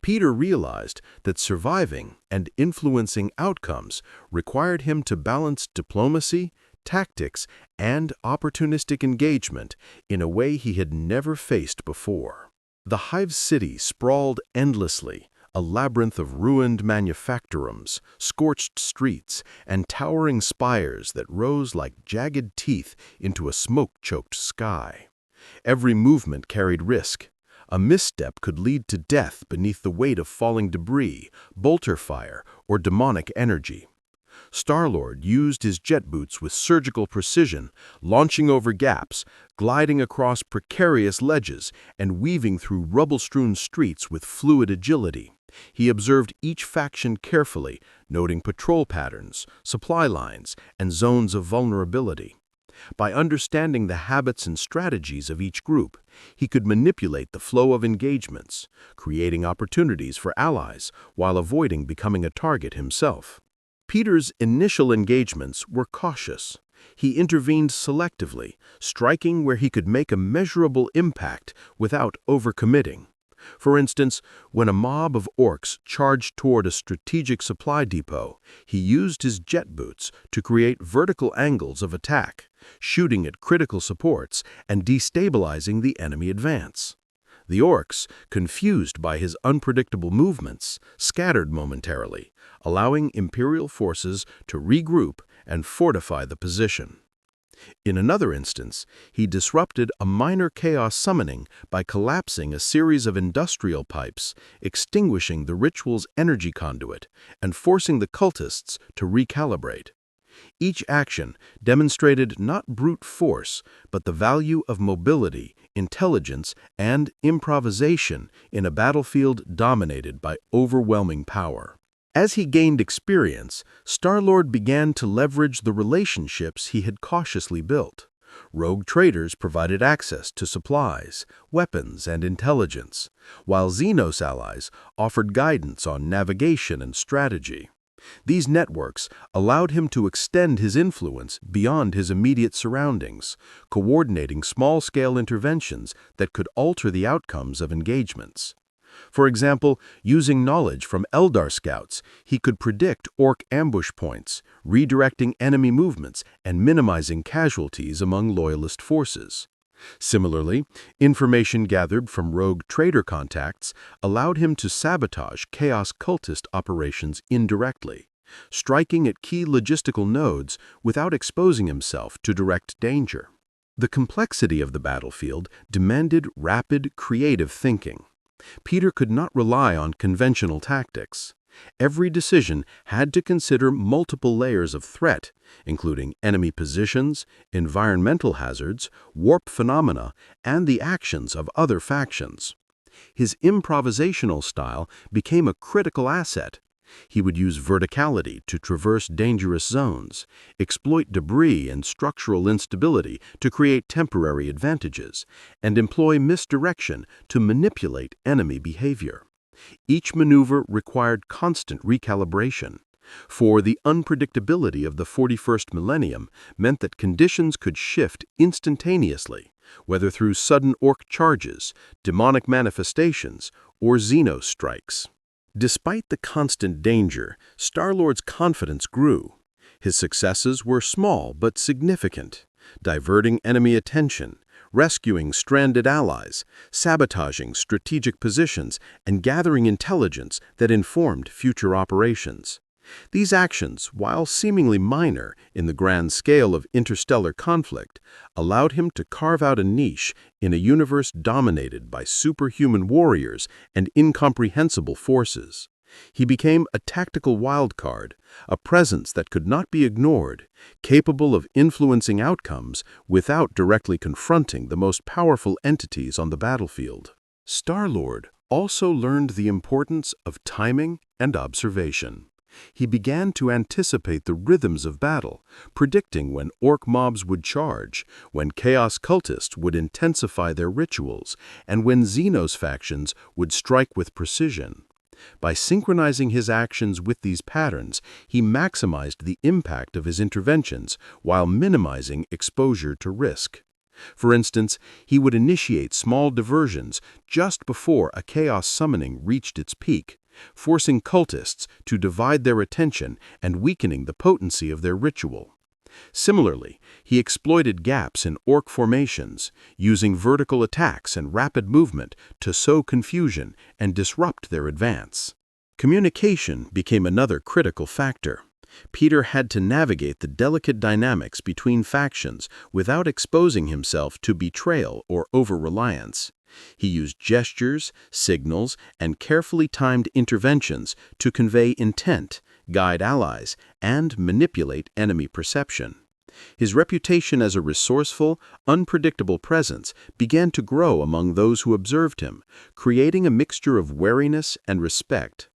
Peter realized that surviving and influencing outcomes required him to balance diplomacy, tactics, and opportunistic engagement in a way he had never faced before. The Hive city sprawled endlessly, a labyrinth of ruined manufactorums, scorched streets, and towering spires that rose like jagged teeth into a smoke-choked sky. Every movement carried risk. A misstep could lead to death beneath the weight of falling debris, bolter fire, or demonic energy. Star-Lord used his jet boots with surgical precision, launching over gaps, gliding across precarious ledges, and weaving through rubble-strewn streets with fluid agility. He observed each faction carefully, noting patrol patterns, supply lines, and zones of vulnerability. By understanding the habits and strategies of each group, he could manipulate the flow of engagements, creating opportunities for allies while avoiding becoming a target himself. Peter's initial engagements were cautious. He intervened selectively, striking where he could make a measurable impact without overcommitting. For instance, when a mob of Orks charged toward a strategic supply depot, he used his jet boots to create vertical angles of attack, shooting at critical supports and destabilizing the enemy advance. The Orks, confused by his unpredictable movements, scattered momentarily, allowing Imperial forces to regroup and fortify the position. In another instance, he disrupted a minor chaos summoning by collapsing a series of industrial pipes, extinguishing the ritual's energy conduit, and forcing the cultists to recalibrate. Each action demonstrated not brute force, but the value of mobility, intelligence, and improvisation in a battlefield dominated by overwhelming power. As he gained experience, Star-Lord began to leverage the relationships he had cautiously built. Rogue traders provided access to supplies, weapons, and intelligence, while Xenos allies offered guidance on navigation and strategy. These networks allowed him to extend his influence beyond his immediate surroundings, coordinating small-scale interventions that could alter the outcomes of engagements. For example, using knowledge from Eldar scouts, he could predict Ork ambush points, redirecting enemy movements and minimizing casualties among loyalist forces. Similarly, information gathered from rogue trader contacts allowed him to sabotage chaos cultist operations indirectly, striking at key logistical nodes without exposing himself to direct danger. The complexity of the battlefield demanded rapid, creative thinking. Peter could not rely on conventional tactics. Every decision had to consider multiple layers of threat, including enemy positions, environmental hazards, warp phenomena, and the actions of other factions. His improvisational style became a critical asset. He would use verticality to traverse dangerous zones, exploit debris and structural instability to create temporary advantages, and employ misdirection to manipulate enemy behavior. Each maneuver required constant recalibration, for the unpredictability of the 41st millennium meant that conditions could shift instantaneously, whether through sudden Ork charges, demonic manifestations, or Xenos strikes. Despite the constant danger, Star-Lord's confidence grew. His successes were small but significant, diverting enemy attention, rescuing stranded allies, sabotaging strategic positions, and gathering intelligence that informed future operations. These actions, while seemingly minor in the grand scale of interstellar conflict, allowed him to carve out a niche in a universe dominated by superhuman warriors and incomprehensible forces. He became a tactical wildcard, a presence that could not be ignored, capable of influencing outcomes without directly confronting the most powerful entities on the battlefield. Star-Lord also learned the importance of timing and observation. He began to anticipate the rhythms of battle, predicting when orc mobs would charge, when chaos cultists would intensify their rituals, and when Xenos factions would strike with precision. By synchronizing his actions with these patterns, he maximized the impact of his interventions while minimizing exposure to risk. For instance, he would initiate small diversions just before a chaos summoning reached its peak, forcing cultists to divide their attention and weakening the potency of their ritual. Similarly, he exploited gaps in orc formations, using vertical attacks and rapid movement to sow confusion and disrupt their advance. Communication became another critical factor. Peter had to navigate the delicate dynamics between factions without exposing himself to betrayal or over-reliance. He used gestures, signals, and carefully timed interventions to convey intent, guide allies, and manipulate enemy perception. His reputation as a resourceful, unpredictable presence began to grow among those who observed him, creating a mixture of wariness and respect.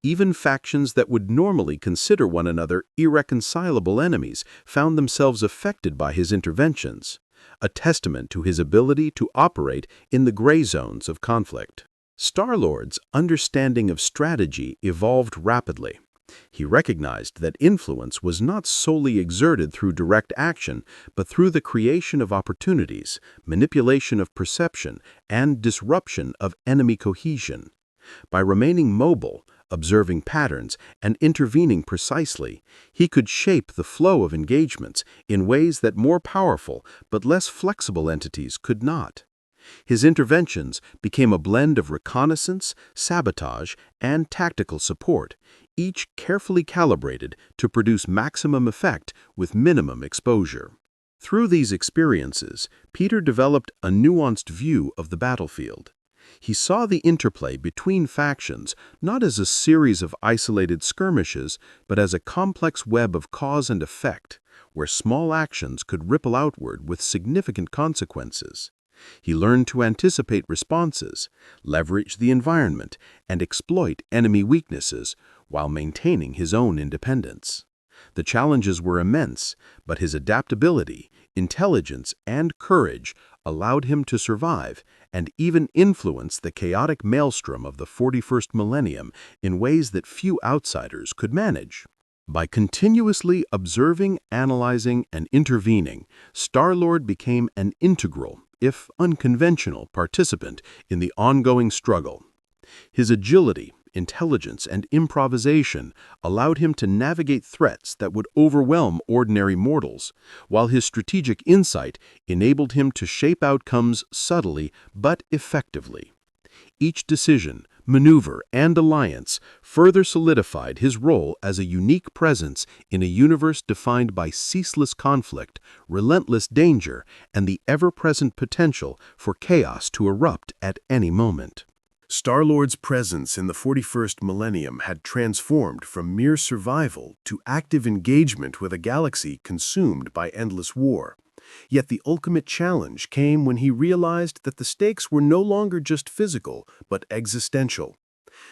Even factions that would normally consider one another irreconcilable enemies found themselves affected by his interventions, a testament to his ability to operate in the gray zones of conflict. Star-Lord's understanding of strategy evolved rapidly. He recognized that influence was not solely exerted through direct action, but through the creation of opportunities, manipulation of perception, and disruption of enemy cohesion. By remaining mobile, observing patterns, and intervening precisely, he could shape the flow of engagements in ways that more powerful but less flexible entities could not. His interventions became a blend of reconnaissance, sabotage, and tactical support, each carefully calibrated to produce maximum effect with minimum exposure. Through these experiences, Peter developed a nuanced view of the battlefield. He saw the interplay between factions not as a series of isolated skirmishes, but as a complex web of cause and effect, where small actions could ripple outward with significant consequences. He learned to anticipate responses, leverage the environment, and exploit enemy weaknesses while maintaining his own independence. The challenges were immense, but his adaptability, intelligence, and courage allowed him to survive and even influence the chaotic maelstrom of the 41st millennium in ways that few outsiders could manage. By continuously observing, analyzing, and intervening, Star-Lord became an integral, if unconventional, participant in the ongoing struggle. His agility, intelligence, and improvisation allowed him to navigate threats that would overwhelm ordinary mortals, while his strategic insight enabled him to shape outcomes subtly but effectively. Each decision, maneuver, and alliance further solidified his role as a unique presence in a universe defined by ceaseless conflict, relentless danger, and the ever-present potential for chaos to erupt at any moment. Star-Lord's presence in the 41st millennium had transformed from mere survival to active engagement with a galaxy consumed by endless war. Yet the ultimate challenge came when he realized that the stakes were no longer just physical, but existential.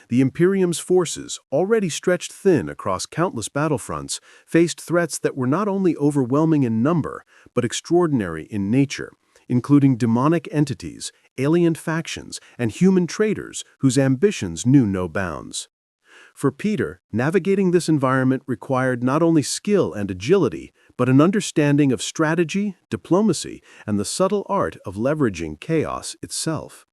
The Imperium's forces, already stretched thin across countless battlefronts, faced threats that were not only overwhelming in number, but extraordinary in nature, including demonic entities, alien factions, and human traitors whose ambitions knew no bounds. For Peter, navigating this environment required not only skill and agility, but an understanding of strategy, diplomacy, and the subtle art of leveraging chaos itself.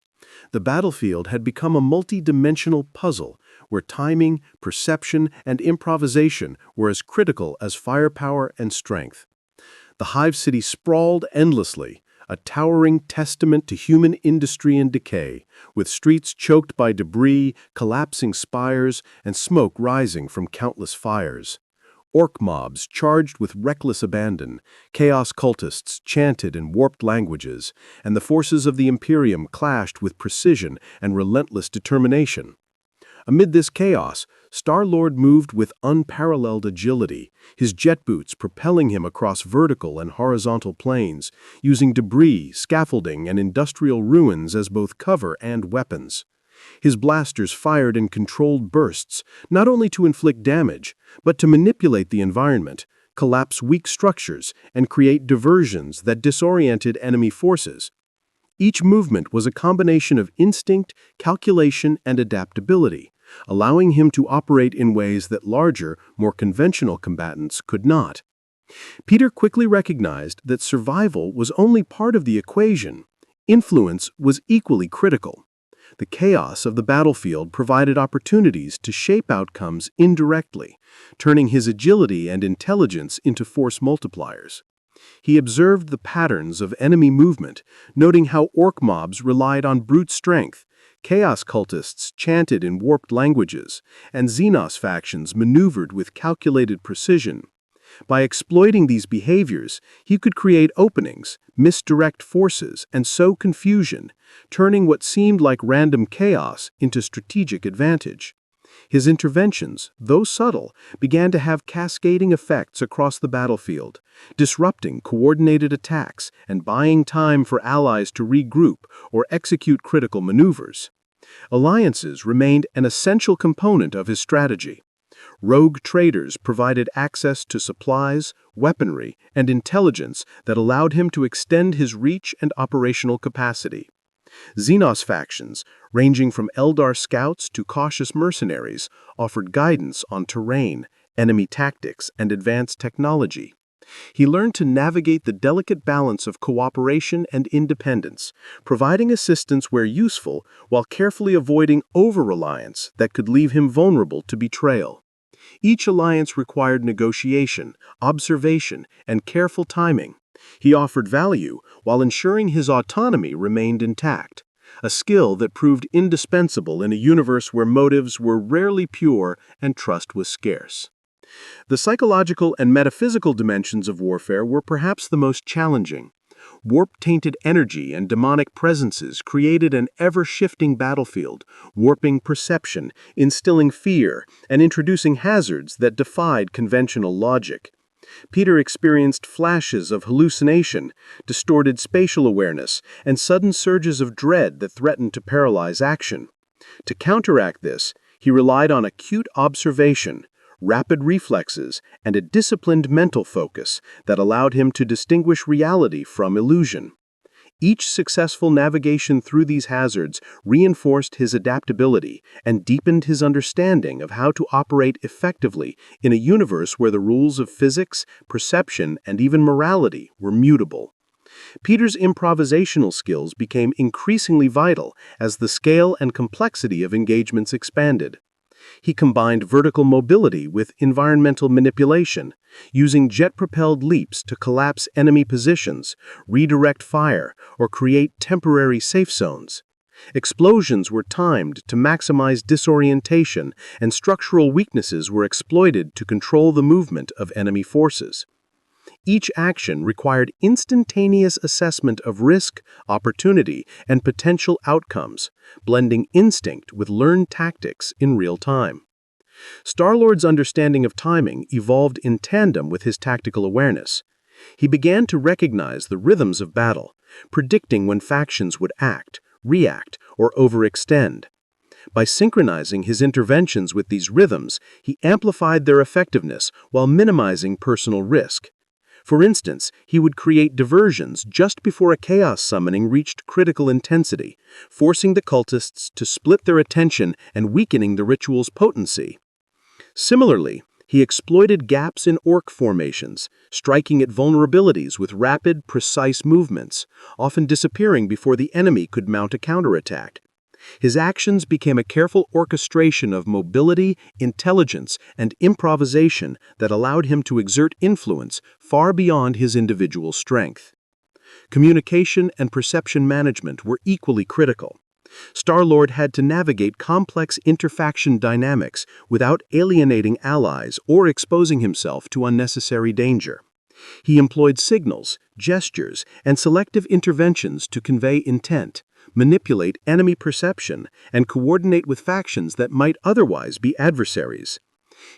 The battlefield had become a multi-dimensional puzzle, where timing, perception, and improvisation were as critical as firepower and strength. The Hive city sprawled endlessly, a towering testament to human industry and decay, with streets choked by debris, collapsing spires, and smoke rising from countless fires. Orc mobs charged with reckless abandon, chaos cultists chanted in warped languages, and the forces of the Imperium clashed with precision and relentless determination. Amid this chaos, Star-Lord moved with unparalleled agility, his jet boots propelling him across vertical and horizontal planes, using debris, scaffolding, and industrial ruins as both cover and weapons. His blasters fired in controlled bursts, not only to inflict damage, but to manipulate the environment, collapse weak structures, and create diversions that disoriented enemy forces. Each movement was a combination of instinct, calculation, and adaptability, allowing him to operate in ways that larger, more conventional combatants could not. Peter quickly recognized that survival was only part of the equation. Influence was equally critical. The chaos of the battlefield provided opportunities to shape outcomes indirectly, turning his agility and intelligence into force multipliers. He observed the patterns of enemy movement, noting how orc mobs relied on brute strength, chaos cultists chanted in warped languages, and Xenos factions maneuvered with calculated precision. By exploiting these behaviors, he could create openings, misdirect forces, and sow confusion, turning what seemed like random chaos into strategic advantage. His interventions, though subtle, began to have cascading effects across the battlefield, disrupting coordinated attacks and buying time for allies to regroup or execute critical maneuvers. Alliances remained an essential component of his strategy. Rogue traders provided access to supplies, weaponry, and intelligence that allowed him to extend his reach and operational capacity. Xenos factions, ranging from Eldar scouts to cautious mercenaries, offered guidance on terrain, enemy tactics, and advanced technology. He learned to navigate the delicate balance of cooperation and independence, providing assistance where useful while carefully avoiding over-reliance that could leave him vulnerable to betrayal. Each alliance required negotiation, observation, and careful timing. He offered value while ensuring his autonomy remained intact, a skill that proved indispensable in a universe where motives were rarely pure and trust was scarce. The psychological and metaphysical dimensions of warfare were perhaps the most challenging. Warp-tainted energy and demonic presences created an ever-shifting battlefield, warping perception, instilling fear, and introducing hazards that defied conventional logic. Peter experienced flashes of hallucination, distorted spatial awareness, and sudden surges of dread that threatened to paralyze action. To counteract this, he relied on acute observation, rapid reflexes, and a disciplined mental focus that allowed him to distinguish reality from illusion. Each successful navigation through these hazards reinforced his adaptability and deepened his understanding of how to operate effectively in a universe where the rules of physics, perception, and even morality were mutable. Peter's improvisational skills became increasingly vital as the scale and complexity of engagements expanded. He combined vertical mobility with environmental manipulation, using jet-propelled leaps to collapse enemy positions, redirect fire, or create temporary safe zones. Explosions were timed to maximize disorientation, and structural weaknesses were exploited to control the movement of enemy forces. Each action required instantaneous assessment of risk, opportunity, and potential outcomes, blending instinct with learned tactics in real time. Star-Lord's understanding of timing evolved in tandem with his tactical awareness. He began to recognize the rhythms of battle, predicting when factions would act, react, or overextend. By synchronizing his interventions with these rhythms, he amplified their effectiveness while minimizing personal risk. For instance, he would create diversions just before a chaos summoning reached critical intensity, forcing the cultists to split their attention and weakening the ritual's potency. Similarly, he exploited gaps in orc formations, striking at vulnerabilities with rapid, precise movements, often disappearing before the enemy could mount a counterattack. His actions became a careful orchestration of mobility, intelligence, and improvisation that allowed him to exert influence far beyond his individual strength. Communication and perception management were equally critical. Star-Lord had to navigate complex interfaction dynamics without alienating allies or exposing himself to unnecessary danger. He employed signals, gestures, and selective interventions to convey intent, manipulate enemy perception, and coordinate with factions that might otherwise be adversaries.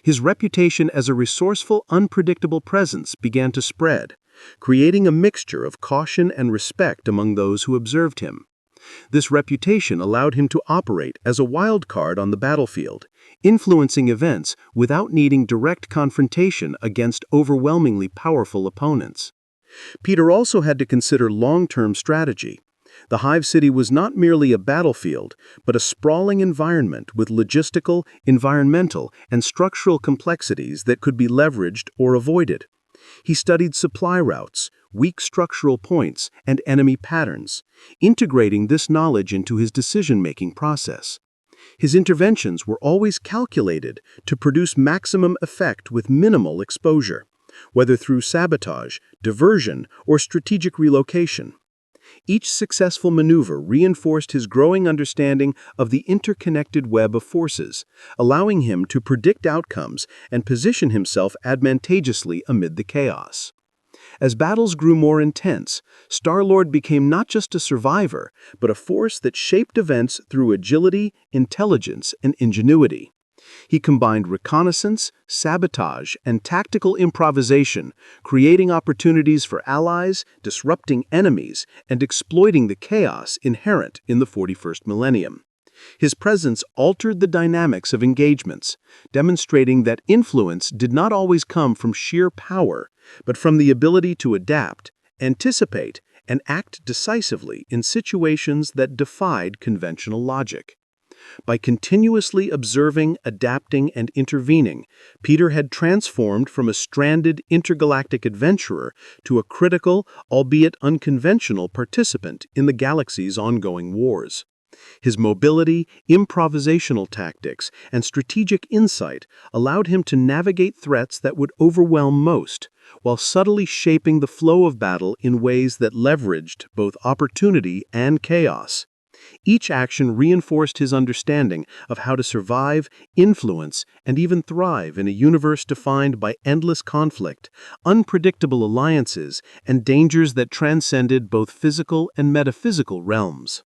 His reputation as a resourceful, unpredictable presence began to spread, creating a mixture of caution and respect among those who observed him. This reputation allowed him to operate as a wild card on the battlefield, influencing events without needing direct confrontation against overwhelmingly powerful opponents. Peter also had to consider long-term strategy. The Hive City was not merely a battlefield, but a sprawling environment with logistical, environmental, and structural complexities that could be leveraged or avoided. He studied supply routes, weak structural points, and enemy patterns, integrating this knowledge into his decision-making process. His interventions were always calculated to produce maximum effect with minimal exposure, whether through sabotage, diversion, or strategic relocation. Each successful maneuver reinforced his growing understanding of the interconnected web of forces, allowing him to predict outcomes and position himself advantageously amid the chaos. As battles grew more intense, Star-Lord became not just a survivor, but a force that shaped events through agility, intelligence, and ingenuity. He combined reconnaissance, sabotage, and tactical improvisation, creating opportunities for allies, disrupting enemies, and exploiting the chaos inherent in the 41st millennium. His presence altered the dynamics of engagements, demonstrating that influence did not always come from sheer power, but from the ability to adapt, anticipate, and act decisively in situations that defied conventional logic. By continuously observing, adapting, and intervening, Peter had transformed from a stranded intergalactic adventurer to a critical, albeit unconventional participant in the galaxy's ongoing wars. His mobility, improvisational tactics, and strategic insight allowed him to navigate threats that would overwhelm most, while subtly shaping the flow of battle in ways that leveraged both opportunity and chaos. Each action reinforced his understanding of how to survive, influence, and even thrive in a universe defined by endless conflict, unpredictable alliances, and dangers that transcended both physical and metaphysical realms.